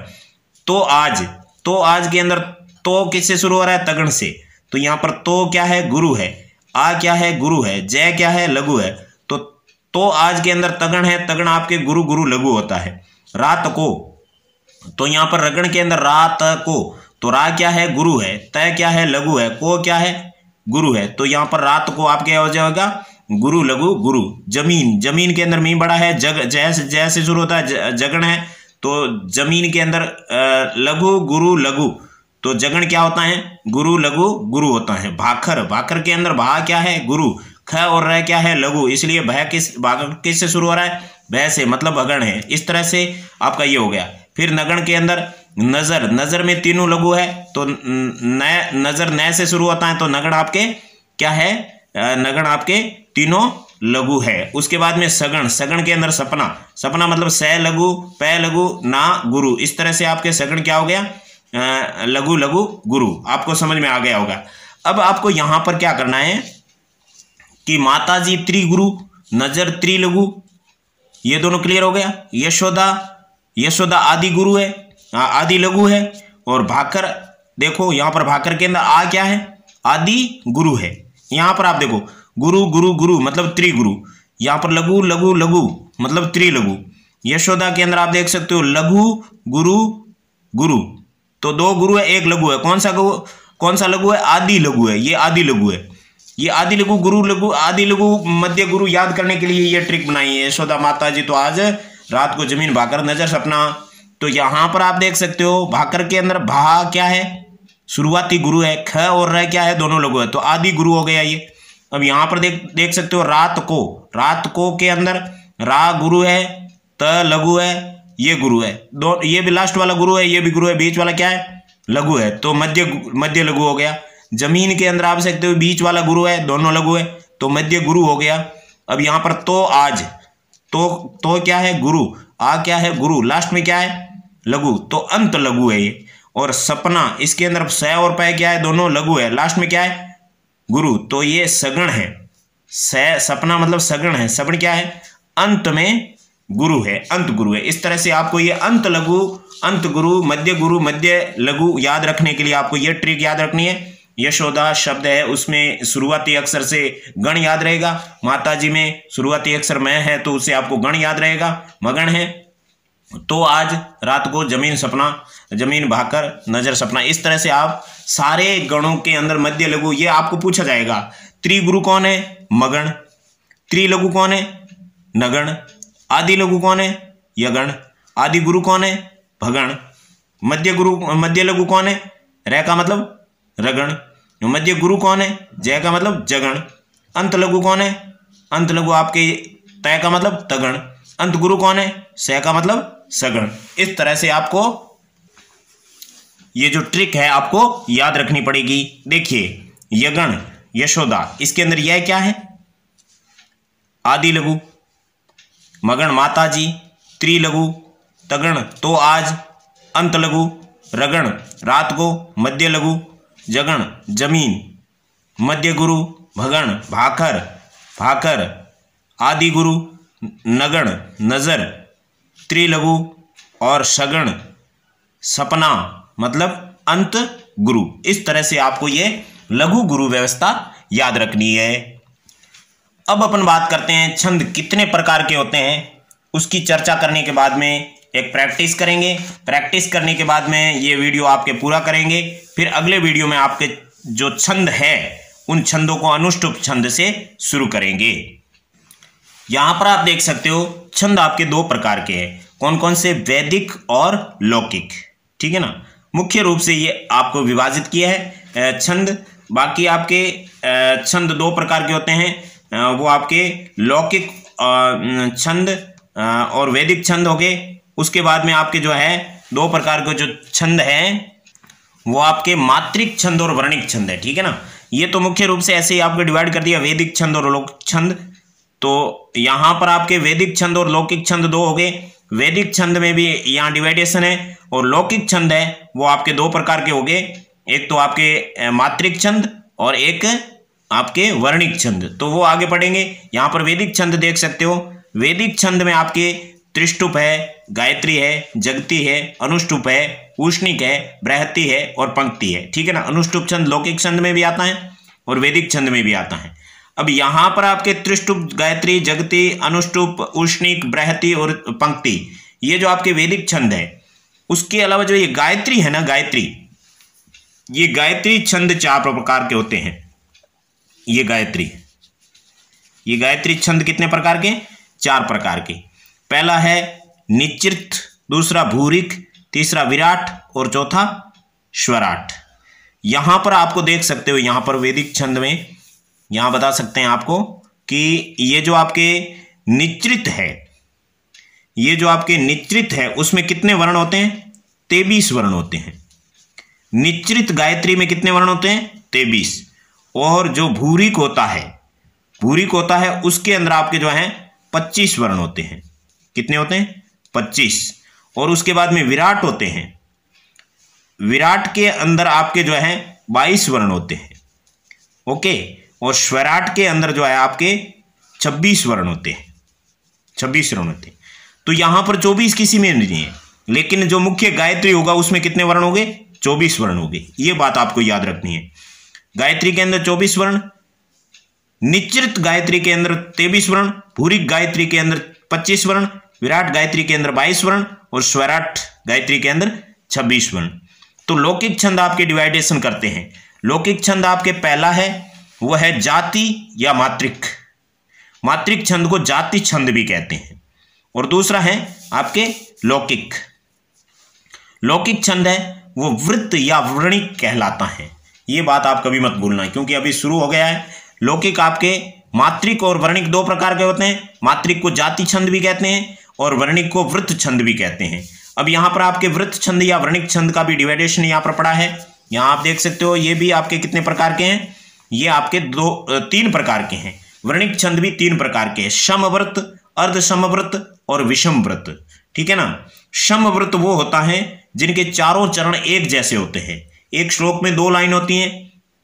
तो आज के अंदर तो किससे शुरू हो रहा है? तगण से। तो यहाँ पर तो क्या है? गुरु है। आ क्या है? गुरु है। जय क्या है? लघु है। तो आज के अंदर तगण है, तगण आपके गुरु गुरु लघु होता है। रात को, तो यहाँ पर रगण के अंदर रात को, तो रा क्या है? गुरु है। तय क्या है? लघु है। को क्या है? गुरु है। तो यहाँ पर रात को आपके हो जाएगा गुरु लघु गुरु। जमीन, जमीन के अंदर मी बड़ा है, जग जय से शुरू होता है, जगण है। तो जमीन के अंदर लघु गुरु लघु, तो जगण क्या होता है? गुरु लघु गुरु होता है। भाखर, भाखर के अंदर भा क्या है? गुरु। ख और रह क्या है? लघु। इसलिए भय किस से शुरू हो रहा है? भय से, मतलब भगण है। इस तरह से आपका ये हो गया। फिर नगण के अंदर नजर, नजर में तीनों लघु है, तो नजर नय से शुरू होता है, तो नगण आपके क्या है? नगण आपके तीनों लघु है। उसके बाद में सगण, सगण के अंदर सपना, सपना मतलब स लघु, पै लघु, ना गुरु। इस तरह से आपके सगण क्या हो गया? लघु लघु गुरु। आपको समझ में आ गया होगा। अब आपको यहां पर क्या करना है कि माता जी त्रिगुरु, नजर त्रिलघु, ये दोनों क्लियर हो गया। यशोदा आदि गुरु है, आदि लघु है। और भाकर, देखो यहां पर भाकर के अंदर आ क्या है? आदि गुरु है। यहां पर आप देखो गुरु गुरु गुरु मतलब त्रिगुरु। यहां पर लघु लघु लघु मतलब त्रिलघु। यशोदा के अंदर आप देख सकते हो लघु गुरु गुरु, तो दो गुरु है, एक लघु है। कौन सा लघु है? आदि लघु है। ये आदि लघु है। ये आदि लघु गुरु लघु आदि लघु मध्य गुरु याद करने के लिए ये ट्रिक बनाई है। यशोदा माता जी तो आज रात को जमीन भाकर नजर सपना। तो यहां पर आप देख सकते हो भाकर के अंदर भा क्या है? शुरुआती गुरु है। ख और रह क्या है? दोनों लघु है, तो आदि गुरु हो गया ये। अब यहां पर देख सकते हो रात को के अंदर रा गुरु है, त लघु है, ये गुरु है। दो, ये भी लास्ट वाला गुरु है, ये भी गुरु है। बीच वाला क्या है? लघु है, तो मध्य लघु हो गया। जमीन के अंदर आप सकते हो बीच वाला गुरु है, दोनों लघु है, तो मध्य गुरु हो गया। अब यहां पर तो आज, तो क्या है? गुरु। आ क्या है? गुरु। लास्ट में क्या है? लघु, तो अंत लघु है ये। और सपना, इसके अंदर स और पै क्या है? दोनों लघु है, लास्ट में क्या है? गुरु, तो ये सगण है। सपना मतलब सगण है। सगण क्या है? अंत में गुरु है, अंत गुरु है। इस तरह से आपको ये अंत लघु, अंत गुरु, मध्य लघु याद रखने के लिए आपको ये ट्रिक याद रखनी है। यशोदा शब्द है, उसमें शुरुआती अक्षर से गण याद रहेगा। माताजी में शुरुआती अक्षर मैं है, तो उसे आपको गण याद रहेगा। मगण है, तो आज रात को जमीन भाकर नजर सपना। इस तरह से आप सारे गणों के अंदर मध्य लघु, ये आपको पूछा जाएगा। त्रिगुरु कौन है? मगण। त्रिलघु कौन है? नगण। आदि लघु कौन है? यगण। आदि गुरु कौन है? भगण। मध्य लघु कौन है? रे का मतलब रगण। मध्य गुरु कौन है? जय का मतलब जगण। अंत लघु कौन है? अंत लघु आपके तय का मतलब तगण। अंत गुरु कौन है? स का मतलब सगण। इस तरह से आपको ये जो ट्रिक है आपको याद रखनी पड़ेगी। देखिए यगण, यशोदा, इसके अंदर यह क्या है? आदि लघु। मगण माताजी, त्रिलघु, तगण तो आज, अंत लघु, रगण रात को, मध्य लघु, जगण जमीन, मध्य गुरु, भगण, भाकर, भाकर, आदि गुरु, नगण, नजर, त्रिलघु और सगण, सपना मतलब अंत गुरु। इस तरह से आपको ये लघु गुरु व्यवस्था याद रखनी है। अब अपन बात करते हैं छंद कितने प्रकार के होते हैं, उसकी चर्चा करने के बाद में एक प्रैक्टिस करेंगे। प्रैक्टिस करने के बाद में ये वीडियो आपके पूरा करेंगे। फिर अगले वीडियो में आपके जो छंद है उन छंदों को अनुष्टुप छंद से शुरू करेंगे। यहां पर आप देख सकते हो छंद आपके दो प्रकार के हैं। कौन कौन से? वैदिक और लौकिक। ठीक है ना, मुख्य रूप से ये आपको विभाजित किया है छंद। बाकी आपके छंद दो प्रकार के होते हैं, वो आपके लौकिक छंद और वैदिक छंद हो गए। उसके बाद में आपके जो है दो प्रकार के जो छंद हैं वो आपके मात्रिक छंद और वर्णिक छंद है। ठीक है ना, ये तो मुख्य रूप से ऐसे ही आपको डिवाइड कर दिया, वैदिक छंद और लौकिक छंद। तो यहाँ पर आपके वैदिक छंद और लौकिक छंद दो हो गए। वैदिक छंद में भी यहाँ डिवाइडेशन है, और लौकिक छंद है वो आपके दो प्रकार के हो गए। एक तो आपके मात्रिक छंद और एक आपके वर्णिक छंद। तो वो आगे पढ़ेंगे। यहाँ पर वैदिक छंद देख सकते हो। वैदिक छंद में आपके त्रिष्टुप है, गायत्री है, जगती है, अनुष्टुप है, उष्णिक है, बृहति है और पंक्ति है। ठीक है ना, अनुष्टुप छंद लौकिक छंद में भी आता है और वैदिक छंद में भी आता है। अब यहाँ पर आपके त्रिष्टुप, गायत्री, जगती, अनुष्टुप, उष्णिक, बृहति और पंक्ति, ये जो आपके वैदिक छंद है। उसके अलावा जो ये गायत्री है ना, गायत्री, ये गायत्री छंद चार प्रकार के होते हैं। ये गायत्री छंद कितने प्रकार के? चार प्रकार के। पहला है निश्चित, दूसरा भूरिक, तीसरा विराट और चौथा स्वराट। यहां पर आपको देख सकते हो, यहां पर वैदिक छंद में यहां बता सकते हैं आपको कि ये जो आपके निश्चित है, ये जो आपके निश्चित है उसमें कितने वर्ण होते हैं? 23 वर्ण होते हैं। निश्चित गायत्री में कितने वर्ण होते हैं? 23। और जो भूरिक होता है उसके अंदर आपके जो है 25 वर्ण होते हैं। कितने होते हैं? 25। और उसके बाद में विराट होते हैं। विराट के अंदर आपके जो है 22 वर्ण होते हैं। ओके। और स्वराट के अंदर जो है आपके 26 वर्ण होते हैं। 26 वर्ण होते हैं। तो यहां पर 24 किसी में नहीं है, लेकिन जो मुख्य गायत्री होगा उसमें कितने वर्ण होंगे? 24 वर्ण होंगे। ये बात आपको याद रखनी है। गायत्री के अंदर 24 वर्ण, निश्चित गायत्री के अंदर 23 वर्ण, भूरिक गायत्री के अंदर 25 वर्ण, विराट गायत्री के अंदर 22 वर्ण और स्वराट गायत्री के अंदर 26 वर्ण। तो लौकिक छंद आपके डिवाइडेशन करते हैं। लौकिक छंद आपके पहला है वो है जाति या मात्रिक। मात्रिक छंद को जाति छंद भी कहते हैं। और दूसरा है आपके लौकिक। लौकिक छंद है वो वृत्त या वर्णिक कहलाता है। ये बात आप कभी मत भूलना, क्योंकि अभी शुरू हो गया है। लौकिक आपके मात्रिक और वर्णिक दो प्रकार के होते हैं। मात्रिक को जाति छंद भी कहते हैं और वर्णिक को वृत्त छंद भी कहते हैं। अब यहाँ पर आपके वृत्त छंद या वर्णिक छंद का भी डिवाइडेशन यहाँ पर पड़ा है। यहाँ आप देख सकते हो, ये भी आपके कितने प्रकार के हैं? ये आपके 3 प्रकार के हैं। वर्णिक छंद भी 3 प्रकार के हैं, समव्रत, अर्ध समव्रत और विषम व्रत। ठीक है ना। समव्रत वो होता है जिनके चारों चरण एक जैसे होते हैं। एक श्लोक में 2 लाइन होती हैं,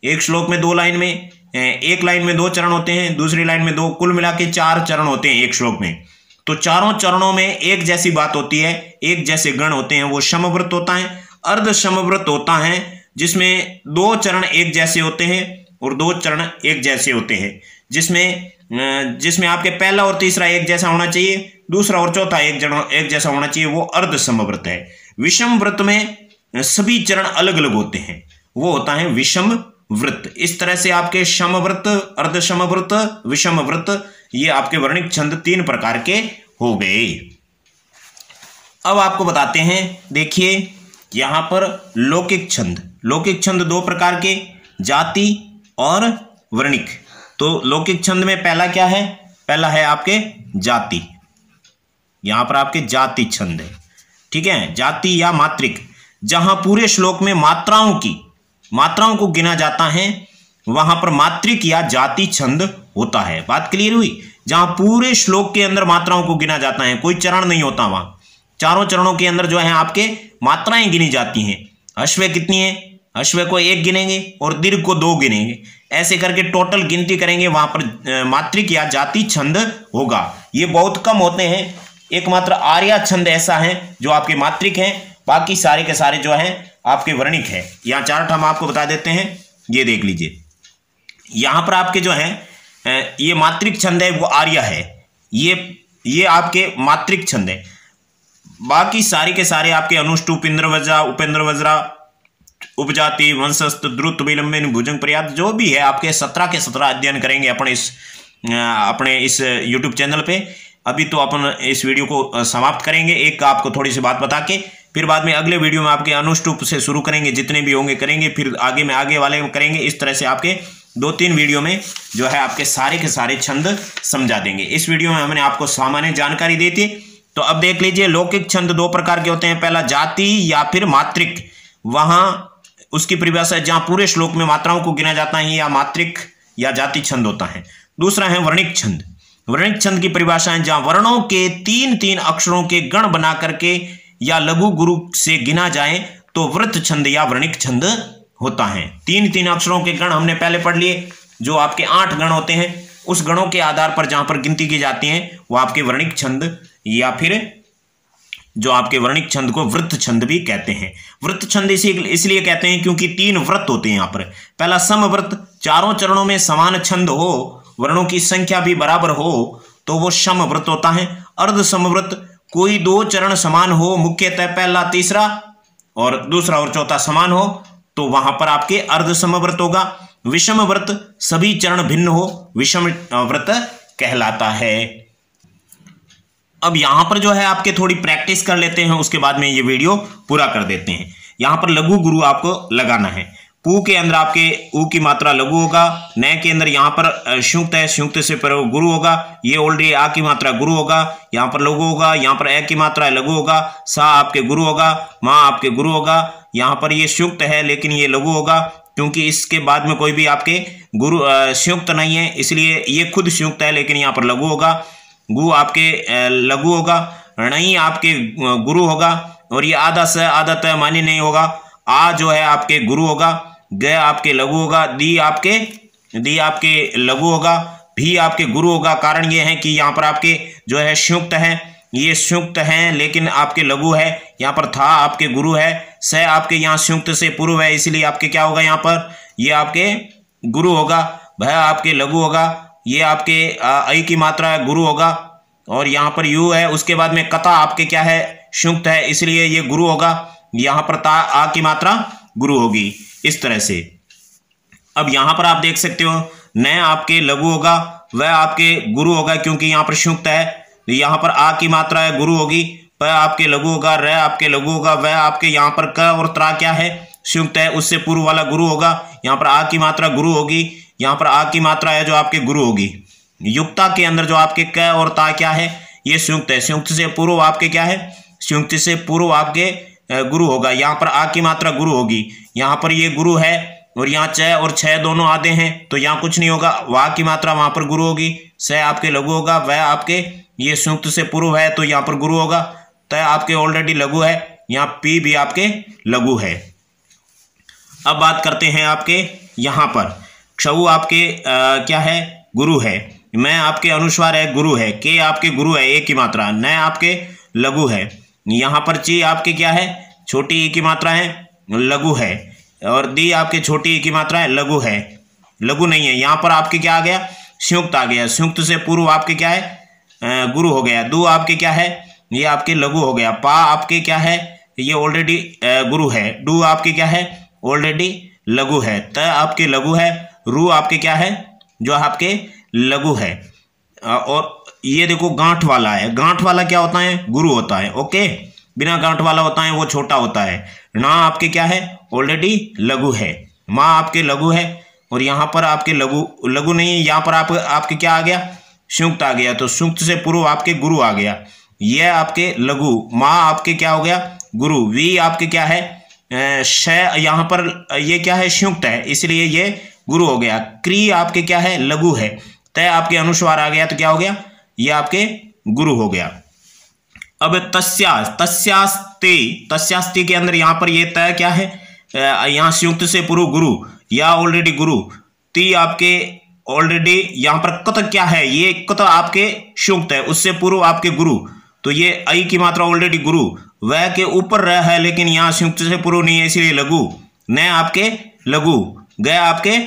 एक श्लोक में 2 लाइन में, एक लाइन में 2 चरण होते हैं, दूसरी लाइन में 2, कुल मिला के 4 चरण होते हैं एक श्लोक में। तो चारों चरणों में एक जैसी बात होती है, एक जैसे गण होते हैं, वो समव्रत होता है। अर्ध समव्रत होता है जिसमें 2 चरण एक जैसे होते हैं और 2 चरण एक जैसे होते हैं, जिसमें आपके पहला और तीसरा एक जैसा होना चाहिए, दूसरा और चौथा एक जैसा होना चाहिए, वो अर्ध समव्रत है। विषम व्रत में सभी चरण अलग अलग होते हैं, वो होता है विषम व्रत। इस तरह से आपके समव्रत, अर्ध समव्रत, विषम व्रत, ये आपके वर्णिक छंद 3 प्रकार के हो गए। अब आपको बताते हैं, देखिए यहां पर लौकिक छंद। लौकिक छंद 2 प्रकार के, जाति और वर्णिक। तो लौकिक छंद में पहला क्या है? पहला है आपके जाति। यहां पर आपके जाति छंद है। ठीक है, जाति या मात्रिक, जहां पूरे श्लोक में मात्राओं को गिना जाता है, वहां पर मात्रिक या जाति छंद होता है। बात क्लियर हुई? जहां पूरे श्लोक के अंदर मात्राओं को गिना जाता है, कोई चरण नहीं होता, वहां चारों चरणों के अंदर जो है आपके मात्राएं गिनी जाती हैं। अश्व कितनी है? हश्व को 1 गिनेंगे और दीर्घ को 2 गिनेंगे, ऐसे करके टोटल गिनती करेंगे, वहां पर मात्रिक या जाति छंद होगा। ये बहुत कम होते हैं, एकमात्र आर्या छंद ऐसा है जो आपके मात्रिक हैं, बाकी सारे के सारे जो हैं आपके वर्णिक है। यहाँ चार्ट हम आपको बता देते हैं, ये देख लीजिए। यहाँ पर आपके जो है ये मात्रिक छंद है वो आर्या है, ये आपके मात्रिक छंद है। बाकी सारे के सारे आपके अनुष्टुप, इंद्रवज्रा, उपेंद्र वज्रा, उपजाति, वंशस्थ, द्रुत, विलंबिन, भुजंग, पर्याप्त, जो भी है आपके 17 के 17 अध्ययन करेंगे अपने इस YouTube चैनल पे। अभी तो अपन इस वीडियो को समाप्त करेंगे, एक आपको थोड़ी सी बात बता के, फिर बाद में अगले वीडियो में आपके अनुष्टुप से शुरू करेंगे, जितने भी होंगे करेंगे, फिर आगे में आगे वाले करेंगे। इस तरह से आपके 2-3 वीडियो में जो है आपके सारे के सारे छंद समझा देंगे। इस वीडियो में हमने आपको सामान्य जानकारी दी थी। तो अब देख लीजिए, लौकिक छंद 2 प्रकार के होते हैं। पहला जाति या फिर मात्रिक, वहां उसकी परिभाषा है जहां पूरे श्लोक में मात्राओं को गिना जाता है, या मात्रिक या जाति छंद होता है। दूसरा है वर्णिक छंद। वर्णिक छंद की परिभाषा है जहां वर्णों के 3-3 अक्षरों के गण बना करके या लघु गुरु से गिना जाए तो वृत्त छंद या वर्णिक छंद होता है। 3-3 अक्षरों के गण हमने पहले पढ़ लिए, जो आपके 8 गण होते हैं। उस गणों के आधार पर जहां पर गिनती की जाती है वो आपके वर्णिक छंद या फिर जो आपके वर्णिक छंद को वृत्त छंद भी कहते हैं। वृत्त छंद इसलिए कहते हैं क्योंकि 3 वृत्त होते हैं यहाँ पर। पहला समवृत्त, चारों चरणों में समान छंद हो, वर्णों की संख्या भी बराबर हो तो वो समवृत्त होता है। अर्ध समवृत्त, कोई 2 चरण समान हो, मुख्यतः पहला, तीसरा और दूसरा और चौथा समान हो तो वहां पर आपके अर्ध समवृत्त होगा। विषम व्रत, सभी चरण भिन्न हो, विषम व्रत कहलाता है। अब यहां पर जो है आपके थोड़ी प्रैक्टिस कर लेते हैं, उसके बाद में ये वीडियो पूरा कर देते हैं। यहां पर लघु गुरु आपको लगाना है। पू के अंदर आपके ऊ की मात्रा लघु होगा, न के अंदर यहाँ पर संयुक्त है, संयुक्त से पर गुरु होगा, ये ऑलरेडी आ की मात्रा गुरु होगा, यहाँ पर लघु होगा, यहाँ पर ए की मात्रा लघु होगा, सा आपके गुरु होगा, माँ आपके गुरु होगा, यहाँ पर ये संयुक्त है लेकिन ये लघु होगा, क्योंकि इसके बाद में कोई भी आपके गुरु संयुक्त नहीं है, इसलिए ये खुद संयुक्त है लेकिन यहाँ पर लघु होगा। गु आपके लघु होगा, णई आपके गुरु होगा, और ये आधा स आधा त मान्य नहीं होगा। आ जो है आपके गुरु होगा, ग आपके लघु होगा, दी आपके लघु होगा, भी आपके गुरु होगा। कारण ये है कि यहाँ पर आपके जो है संयुक्त है, ये संयुक्त हैं लेकिन आपके लघु है। यहाँ पर था आपके गुरु है, स आपके यहाँ संयुक्त से पूर्व है, इसलिए आपके क्या होगा, यहाँ पर ये आपके गुरु होगा। भ आपके लघु होगा, ये आपके ऐ की मात्रा गुरु होगा, और यहाँ पर यू है, उसके बाद में कता आपके क्या है, संयुक्त है, इसलिए ये गुरु होगा। यहाँ पर ता आ की मात्रा गुरु होगी, इस तरह से। अब यहाँ पर आप देख सकते हो, न आपके लघु होगा, वह आपके गुरु होगा क्योंकि यहाँ पर संयुक्त है। यहाँ पर आ की मात्रा है गुरु होगी, प आपके लघु होगा, र आपके लघु होगा, वह आपके यहाँ पर क और त्रा क्या है, संयुक्त है, उससे पूर्व वाला गुरु होगा। यहाँ पर आ की मात्रा गुरु होगी, यहाँ पर आ की मात्रा है जो आपके गुरु होगी। युक्ता के अंदर जो आपके क और ता क्या है, ये संयुक्त है, संयुक्त से पूर्व आपके क्या है, संयुक्त से पूर्व आपके गुरु होगा। यहाँ पर आ की मात्रा गुरु होगी, यहाँ पर ये गुरु है, और यहाँ च और छ दोनों आधे हैं तो यहाँ कुछ नहीं होगा। वाह की मात्रा वहां पर गुरु होगी, स आपके लघु होगा, वह आपके ये संयुक्त से पूर्व है तो यहाँ पर गुरु होगा। त आपके ऑलरेडी लघु है, यहाँ पी भी आपके लघु है। अब बात करते हैं आपके यहाँ पर क्षु आपके क्या है, गुरु है। मैं आपके अनुस्वार है, गुरु है। के आपके गुरु है, ए की मात्रा। न आपके लघु है। यहाँ पर ची आपके क्या है, छोटी ई की मात्रा है, लघु है। और दी आपके छोटी ई की मात्रा है, लघु है, लघु नहीं है। यहाँ पर आपके क्या आ गया, संयुक्त आ गया। संयुक्त से पूर्व आपके क्या है, गुरु हो गया। दू आपके क्या है, ये आपके लघु हो गया। पा आपके क्या है, ये ऑलरेडी गुरु है। डू आपके क्या है, ऑलरेडी लघु है। त आपके लघु है। रू आपके क्या है, जो आपके लघु है। और ये देखो गांठ वाला है, गांठ वाला क्या होता है, गुरु होता है। ओके, बिना गांठ वाला होता है वो छोटा होता है। ना आपके क्या है, ऑलरेडी लघु है। माँ आपके लघु है, और यहाँ पर आपके लघु नहीं है, यहाँ पर आपके क्या आ गया, संयुक्त आ गया। तो संयुक्त से पूर्व आपके गुरु आ गया, यह आपके लघु। माँ आपके क्या हो गया, गुरु। वी आपके क्या है, श यहाँ पर ये क्या है, संयुक्त है, इसलिए ये गुरु हो गया। क्री आपके क्या है, लघु है। तय आपके अनुस्वार आ गया तो क्या हो गया, ये आपके गुरु हो गया। अब तस्यास्ते के अंदर यहाँ पर ये तय क्या है, यहाँ संयुक्त से पूर्व गुरु या ऑलरेडी गुरु, ती आपके ऑलरेडी यहाँ पर कत क्या है, ये कत आपके संयुक्त है, उससे पूर्व आपके गुरु, तो ये आई की मात्रा ऑलरेडी गुरु, वह के ऊपर रह है लेकिन यहाँ संयुक्त से पूर्व नहीं है इसलिए लघु, न आपके लघु, गय आपके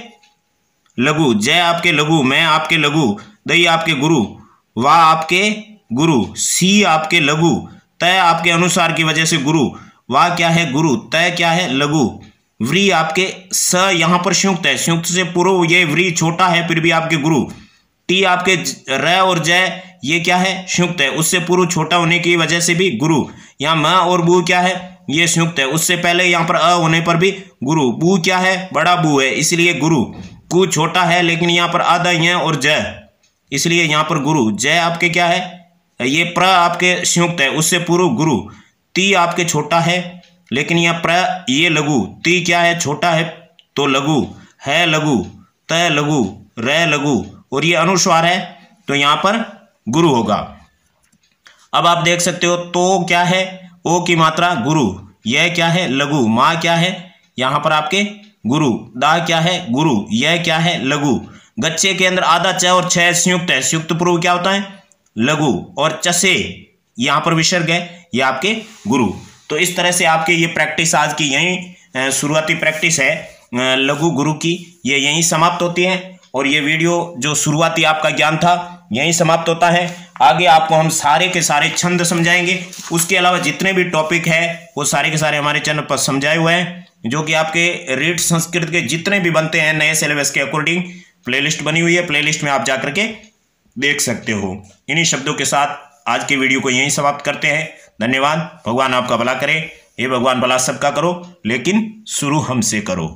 लघु, जय आपके लघु, मैं आपके लघु, दई आपके गुरु, वाह आपके गुरु, सी आपके लघु, तय आपके अनुसार की वजह से गुरु, वाह क्या है गुरु, तय क्या है लघु, व्री आपके स यहाँ पर संयुक्त है, संयुक्त से पूर्व ये व्री छोटा है फिर भी आपके गुरु, टी आपके र और जय ये क्या है संयुक्त है, उससे पूर्व छोटा होने की वजह से भी गुरु, यहाँ म और बू क्या है ये संयुक्त है, उससे पहले यहाँ पर अ होने पर भी गुरु, बू क्या है बड़ा बू है इसलिए गुरु, कु छोटा है लेकिन यहाँ पर आधा ही है और जय इसलिए यहाँ पर गुरु, जय आपके क्या है ये प्र आपके संयुक्त है, उससे पूर्व गुरु, ती आपके छोटा है लेकिन यह प्र ये लघु, ती क्या है छोटा है तो लघु, है लघु, तय लघु, रे लघु और ये अनुस्वार है तो यहाँ पर गुरु होगा। अब आप देख सकते हो तो क्या है ओ की मात्रा गुरु, यह क्या है लघु, माँ क्या है यहाँ पर आपके गुरु, दा क्या है गुरु, यह क्या है लघु, गच्छे के अंदर आधा च और छ संयुक्त है, संयुक्त पूर्व क्या होता है लघु, और चसे यहाँ पर विसर्ग है ये आपके गुरु। तो इस तरह से आपके ये प्रैक्टिस आज की यही शुरुआती प्रैक्टिस है लघु गुरु की, ये यहीं समाप्त होती है और ये वीडियो जो शुरुआती आपका ज्ञान था यहीं समाप्त होता है। आगे आपको हम सारे के सारे छंद समझाएंगे, उसके अलावा जितने भी टॉपिक है वो सारे के सारे हमारे चैनल पर समझाए हुए हैं, जो कि आपके रीट संस्कृत के जितने भी बनते हैं नए सिलेबस के अकॉर्डिंग प्लेलिस्ट बनी हुई है, प्लेलिस्ट में आप जा करके देख सकते हो। इन्हीं शब्दों के साथ आज के वीडियो को यहीं समाप्त करते हैं। धन्यवाद। भगवान आपका भला करे। हे भगवान भला सबका करो लेकिन शुरू हमसे करो।